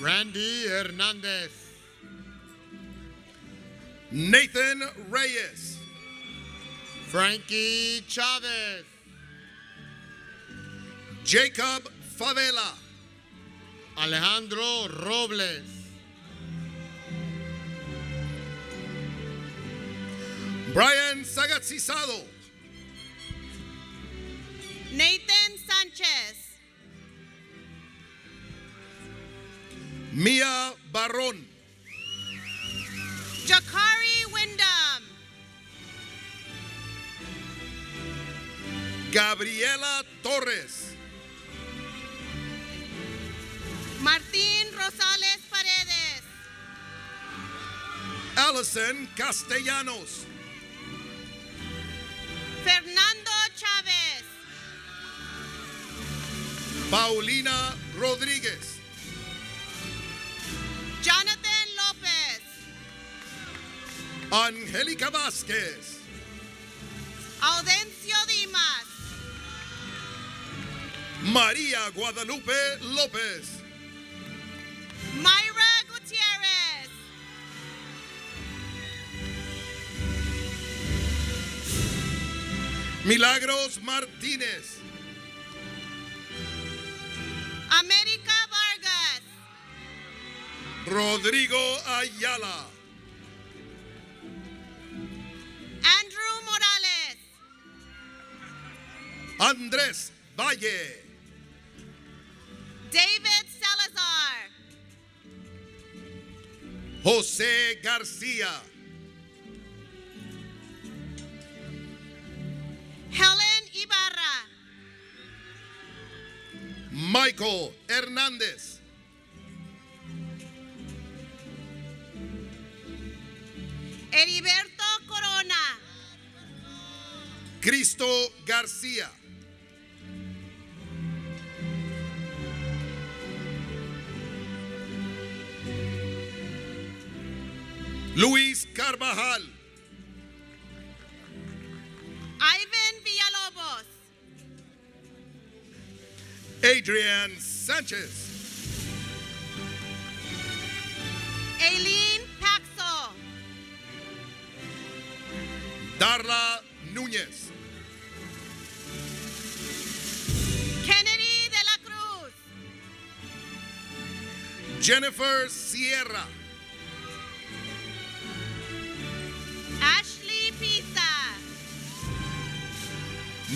Randy Hernandez. Nathan Reyes. Frankie Chavez. Jacob Favela. Alejandro Robles. Brian Sagatsisado. Nathan Sanchez. Mia Barron. Jakari Wyndham. Gabriela Torres. Martín Rosales Paredes. Allison Castellanos. Fernando Chávez. Paulina Rodríguez. Jonathan López. Angélica Vázquez. Audencio Dimas. María Guadalupe López. Mayra Gutierrez. Milagros Martínez. América Vargas. Rodrigo Ayala. Andrew Morales. Andrés Valle. David Salazar. José García. Helen Ibarra. Michael Hernández. Heriberto Corona. Cristo García. Luis Carvajal. Ivan Villalobos. Adrian Sánchez. Aileen Paxo. Darla Núñez. Kennedy de la Cruz. Jennifer Sierra. Ashley Pizza.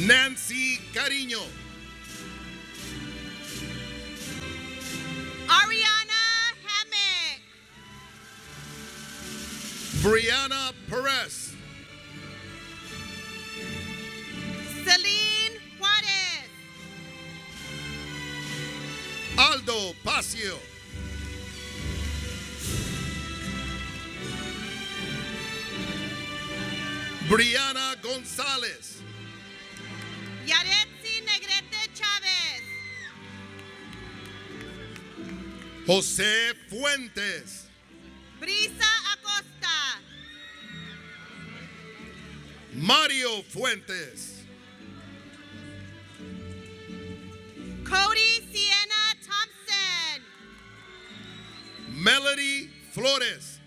Nancy Cariño. Ariana Hammock. Brianna Perez. Celine Juarez. Aldo Pacio. Brianna González. Yaretsi Negrete Chávez. José Fuentes. Brisa Acosta. Mario Fuentes. Cody Sienna Thompson. Melody Flores.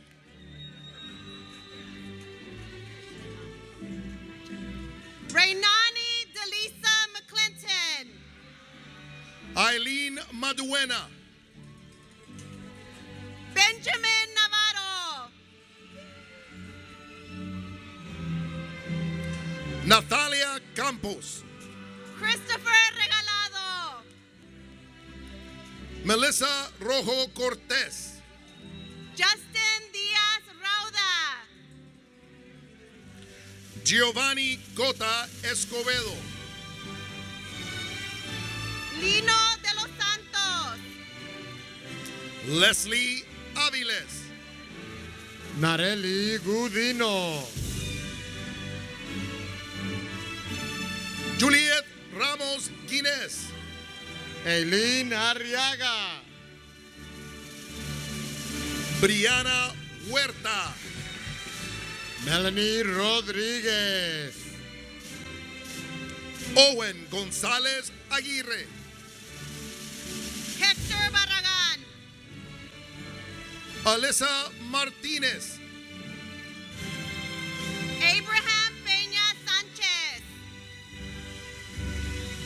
Rainani Delisa McClinton. Eileen Maduena. Benjamin Navarro. Natalia Campos. Christopher Regalado. Melissa Rojo Cortés. Justin Diaz Rauda. Giovanni Cota Escobedo. Lino de los Santos. Leslie Áviles. Nareli Gudino. Juliet Ramos Guinness. Eileen Arriaga. Brianna Huerta. Melanie Rodríguez. Owen González Aguirre. Hector Barragán. Alessa Martínez. Abraham Peña Sánchez.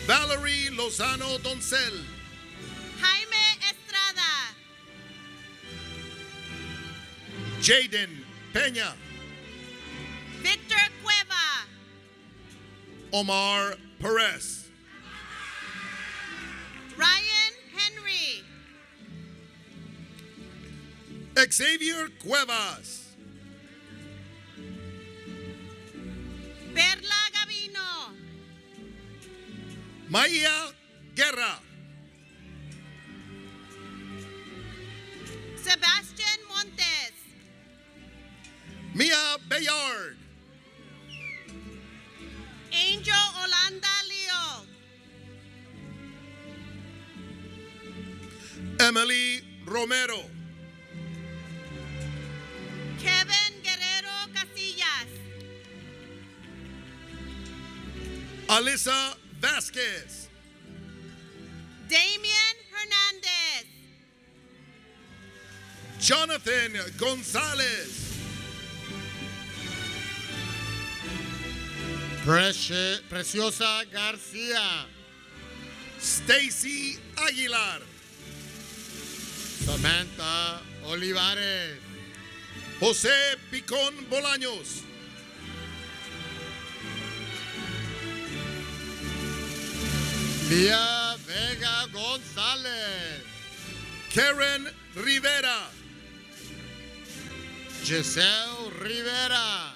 Valerie Lozano Doncel. Jaime Estrada. Jaden Peña. Victor Cueva. Omar Perez. Ryan Henry. Xavier Cuevas. Perla Gavino. Maya Guerra. Sebastian Montes. Mia Bayard. Angel Olanda Leo. Emily Romero. Kevin Guerrero Casillas. Alyssa Vasquez. Damian Hernandez. Jonathan Gonzalez. Preciosa Garcia. Stacy Aguilar. Samantha Olivares. José Picón Bolaños. Mia Vega González. Karen Rivera. Giselle Rivera.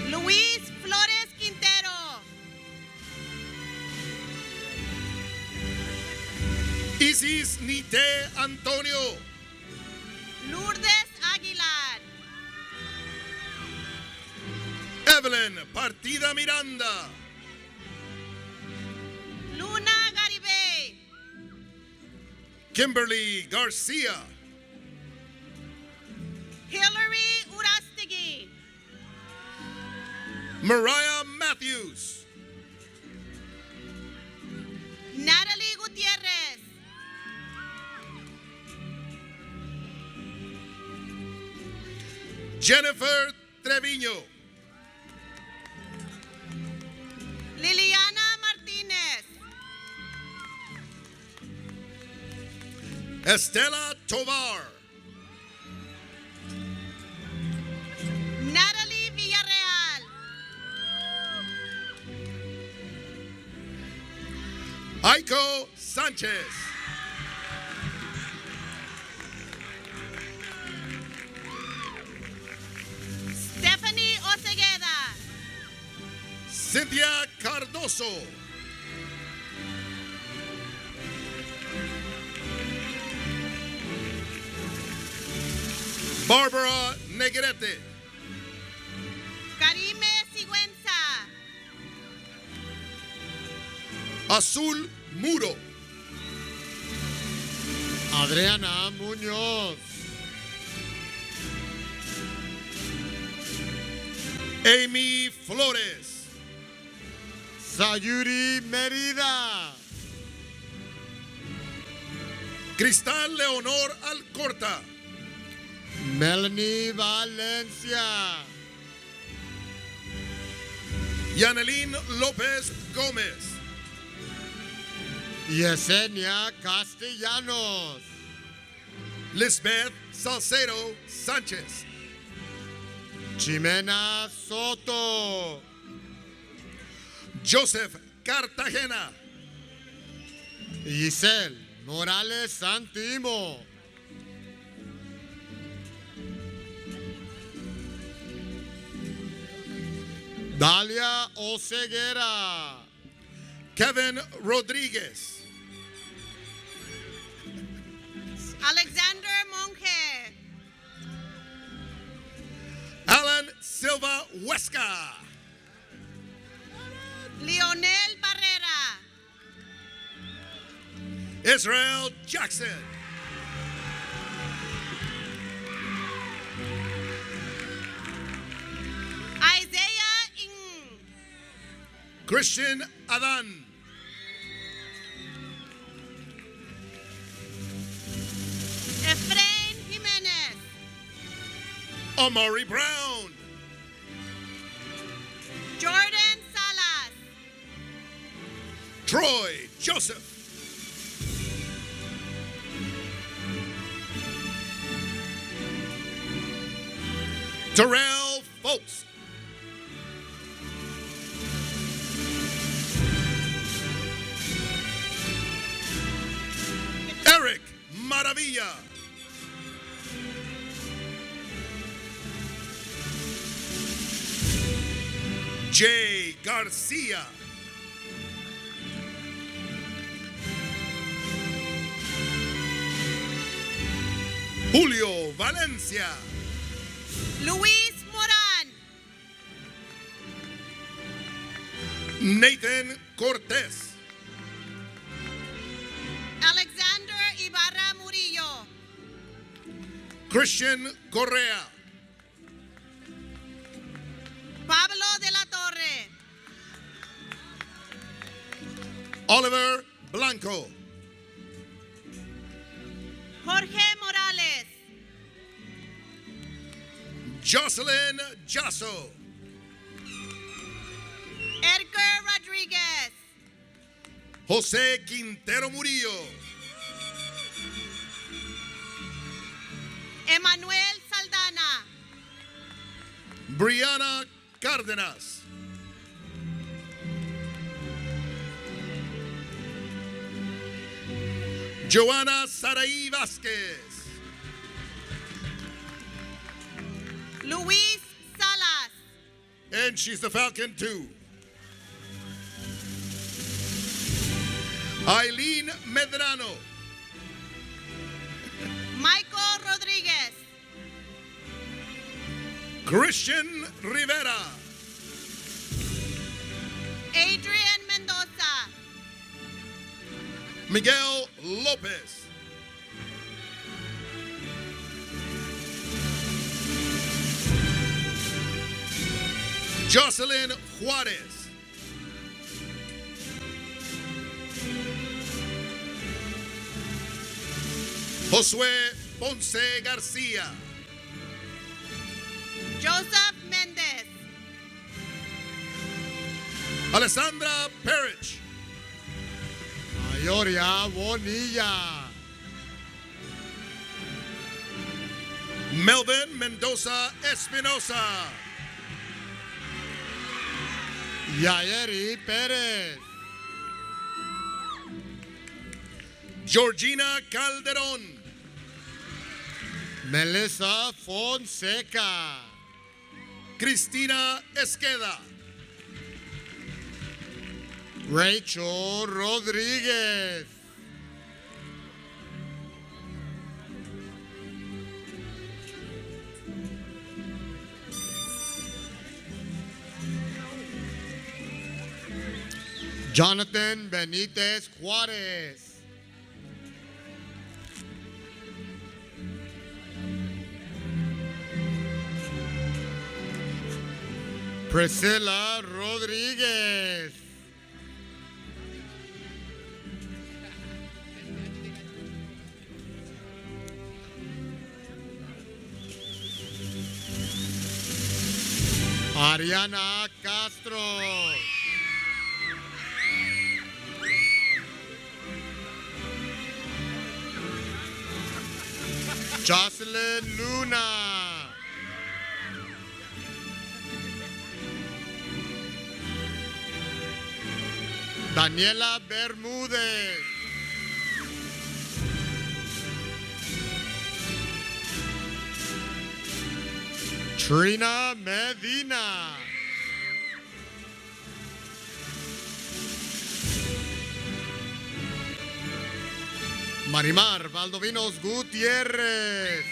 Luis Flores Quintero. Isis Nite Antonio. Lourdes Aguilar. Evelyn Partida Miranda. Luna Garibay. Kimberly Garcia. Hillary Urastegui. Mariah Matthews. Natalie Gutierrez. Jennifer Treviño. Liliana Martinez. Estela Tovar. Natalie Villarreal. Aiko Sanchez. Stephanie Osegueda. Cynthia Cardoso. Barbara Negrete. Karime Sigüenza. Azul Muro. Adriana Muñoz. Amy Flores. Sayuri Merida. Cristal Leonor Alcorta. Melanie Valencia. Yanelín López Gómez. Yesenia Castellanos. Lisbeth Salcedo Sánchez. Jimena Soto. Joseph Cartagena. Giselle Morales Santimo. Dalia Oseguera. Kevin Rodríguez. Alexander Monge. Alan Silva Huesca. Leonel Barrera. Israel Jackson. Isaiah Ng. Christian Adan. Efrain Jimenez. Amari Brown. Jordan Salas. Troy Joseph. Terrell Folks. Maravilla. Jay Garcia. Julio Valencia. Luis Moran. Nathan Cortez. Alexander Ibarra Murillo. Christian Correa. Pablo de la Torre. Oliver Blanco. Jorge Morales. Jocelyn Jasso. Edgar Rodriguez. Jose Quintero Murillo. Emanuel Saldana. Brianna Cárdenas. Joana Saraí Vázquez. Luis Salas. And she's the Falcon too. Eileen Medrano. Michael Rodriguez. Christian Rivera. Adrian Mendoza. Miguel Lopez. Jocelyn Juarez. Josué Ponce García. Joseph Mendez. Alessandra Perich. Mayoría Bonilla. Melvin Mendoza Espinosa. Yayeri Pérez. Georgina Calderón. Melissa Fonseca. Cristina Esqueda. Rachel Rodríguez. Jonathan Benítez Juárez. Priscilla Rodríguez. Ariana Castro. Jocelyn Luna. Daniela Bermúdez. Trina Medina. Marimar Valdovinos Gutiérrez.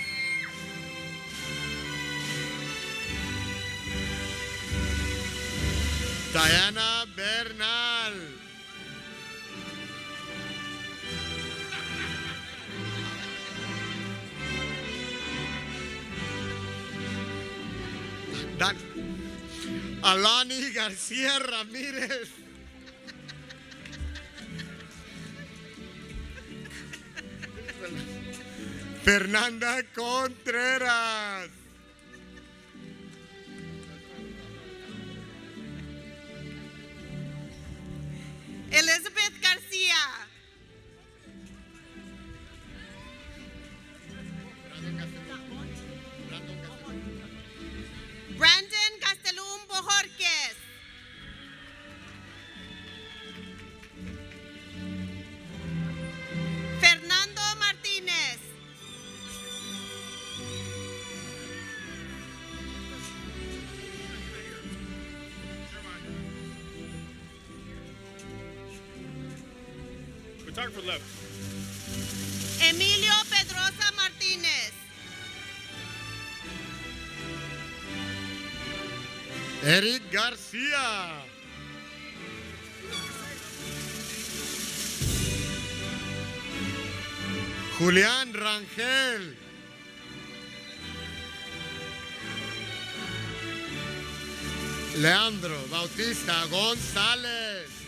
Diana Bernal. Alani García Ramírez. Fernanda Contreras. Elizabeth Garcia. Brandon Castellum Bojorquez. Fernando Martínez. Start from left. Emilio Pedrosa Martinez. Eric Garcia. Julián Rangel. Leandro Bautista González.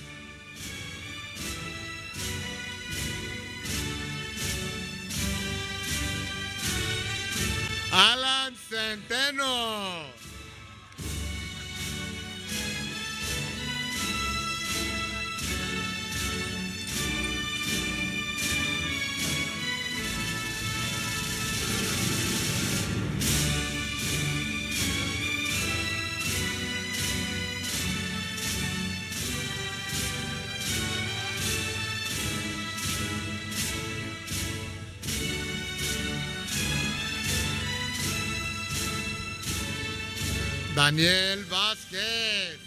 Alan Centeno. Daniel Vázquez.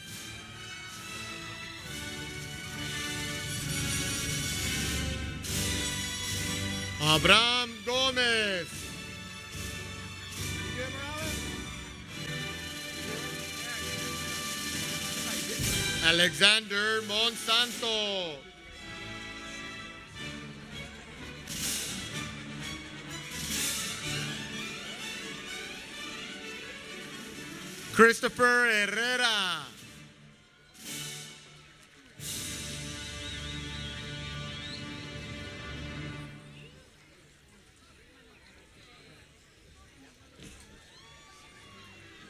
Abraham Gómez. Alexander Monsanto. Christopher Herrera.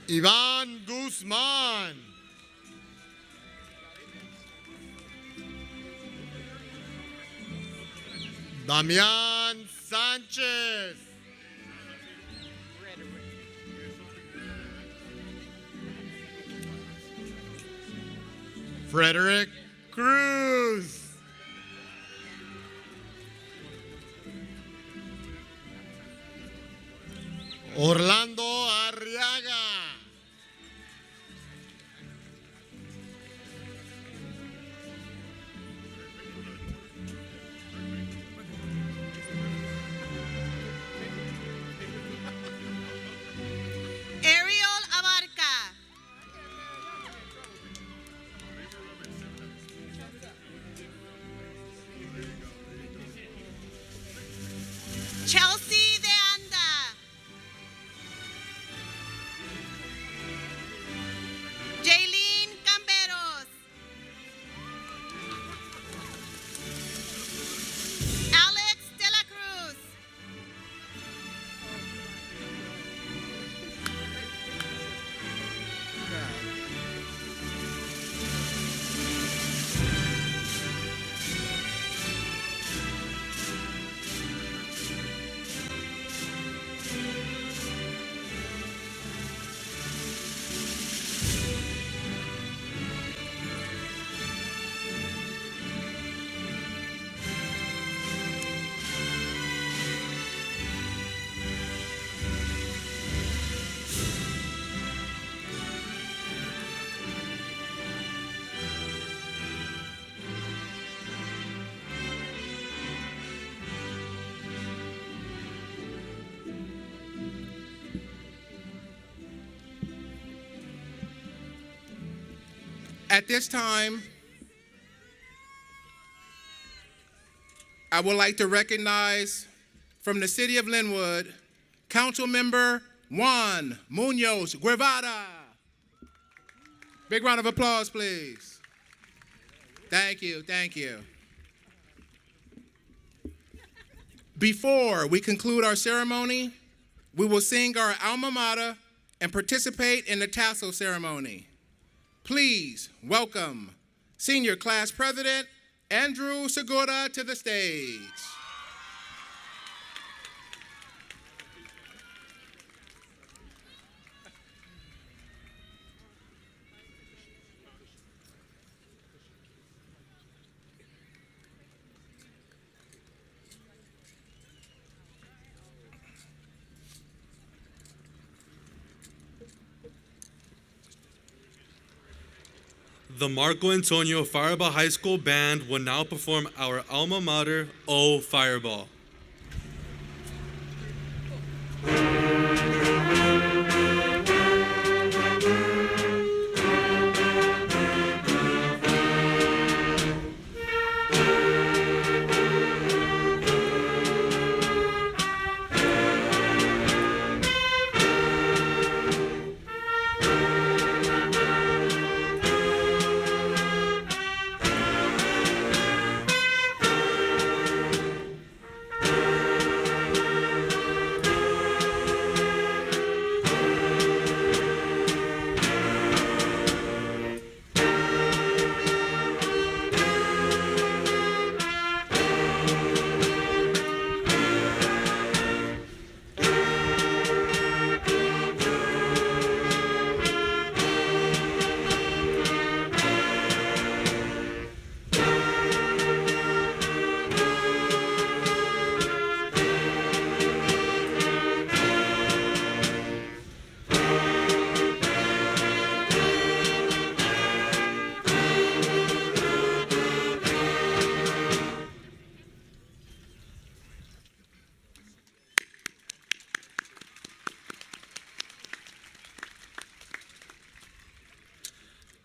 Iván Guzmán. Damián Sánchez. Frederick Cruz. Orlando Arriaga. Ariel Abarca. Chelsea de Anda. Jaylene Camberos. Alex de la Cruz. At this time, I would like to recognize from the city of Lynwood, Council Member Juan Munoz Guevara. Big round of applause, please. Thank you, thank you. Before we conclude our ceremony, we will sing our alma mater and participate in the tassel ceremony. Please welcome Senior Class President Andrew Segura to the stage. The Marco Antonio Firebaugh High School Band will now perform our alma mater, O Firebaugh.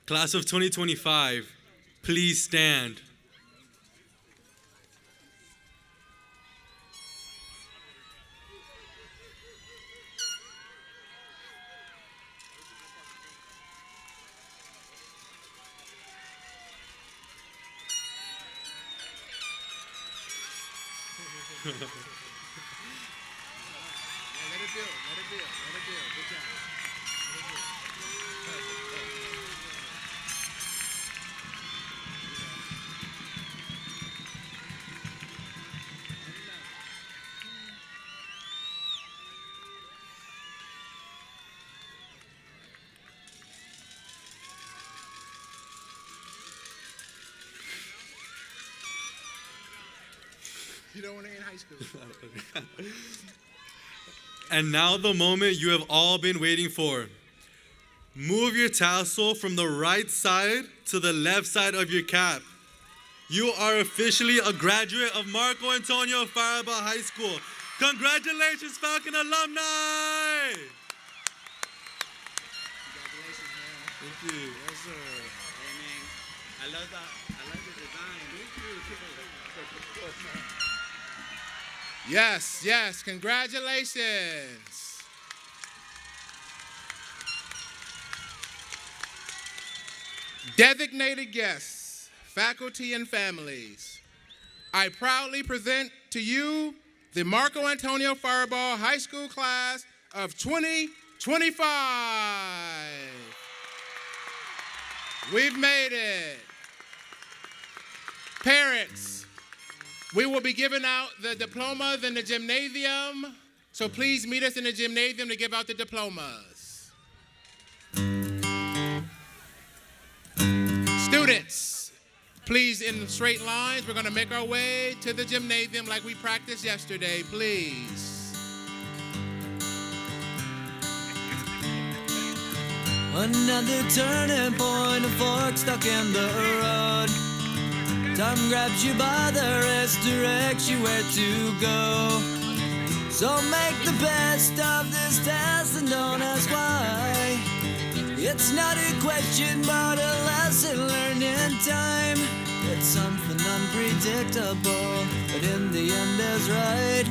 Class of 2025, please stand. You don't want to end high school. And now the moment you have all been waiting for. Move your tassel from the right side to the left side of your cap. You are officially a graduate of Marco Antonio Firebaugh High School. Congratulations, Falcon alumni! Congratulations, man. Thank you. Yes, sir. Amen. I love the design. Yes, yes, congratulations. Designated guests, faculty and families, I proudly present to you the Marco Antonio Firebaugh High School class of 2025. We've made it. Parents, we will be giving out the diplomas in the gymnasium, so please meet us in the gymnasium to give out the diplomas. Students, please in straight lines, we're gonna make our way to the gymnasium like we practiced yesterday, please. Another turning point, a fork stuck in the road. Time grabs you by the wrist, directs you where to go. So make the best of this test and don't ask why. It's not a question but a lesson learned in time. It's something unpredictable, but in the end is right.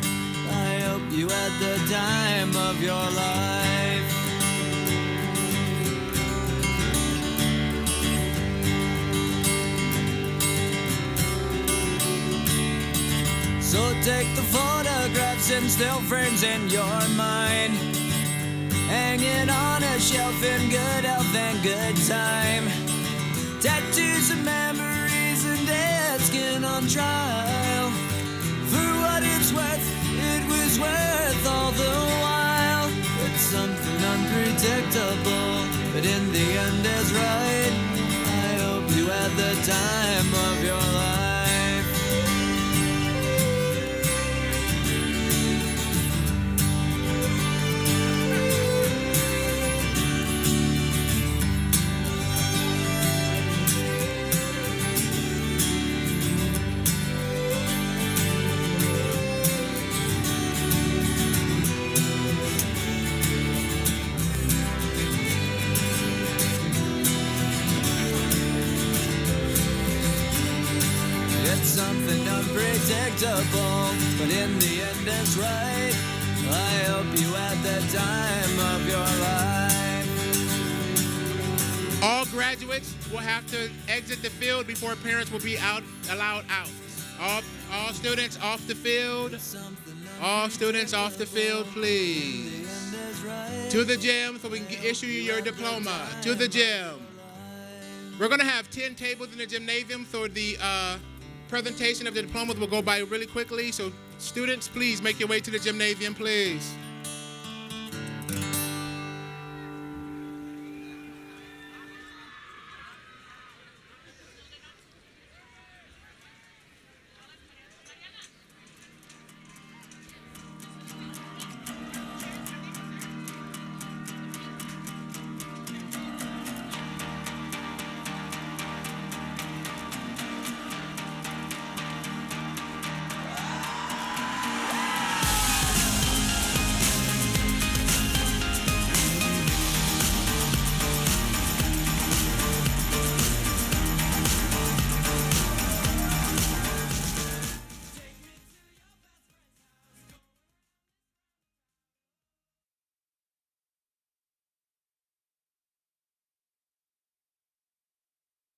I hope you had the time of your life. So take the photographs and still frames in your mind, hanging on a shelf in good health and good time. Tattoos and memories and dead skin on trial. For what it's worth, it was worth all the while. It's something unpredictable, but in the end is right. I hope you had the time of your life. unpredictable, but in the end it's right. I hope you had the time of your life. All graduates will have to exit the field before parents will be allowed out. All students off the field. All students off the field, please. To the gym so we can issue you your diploma. To the gym. We're going to have 10 tables in the gymnasium, so the presentation of the diplomas will go by really quickly. So students, please make your way to the gymnasium, please.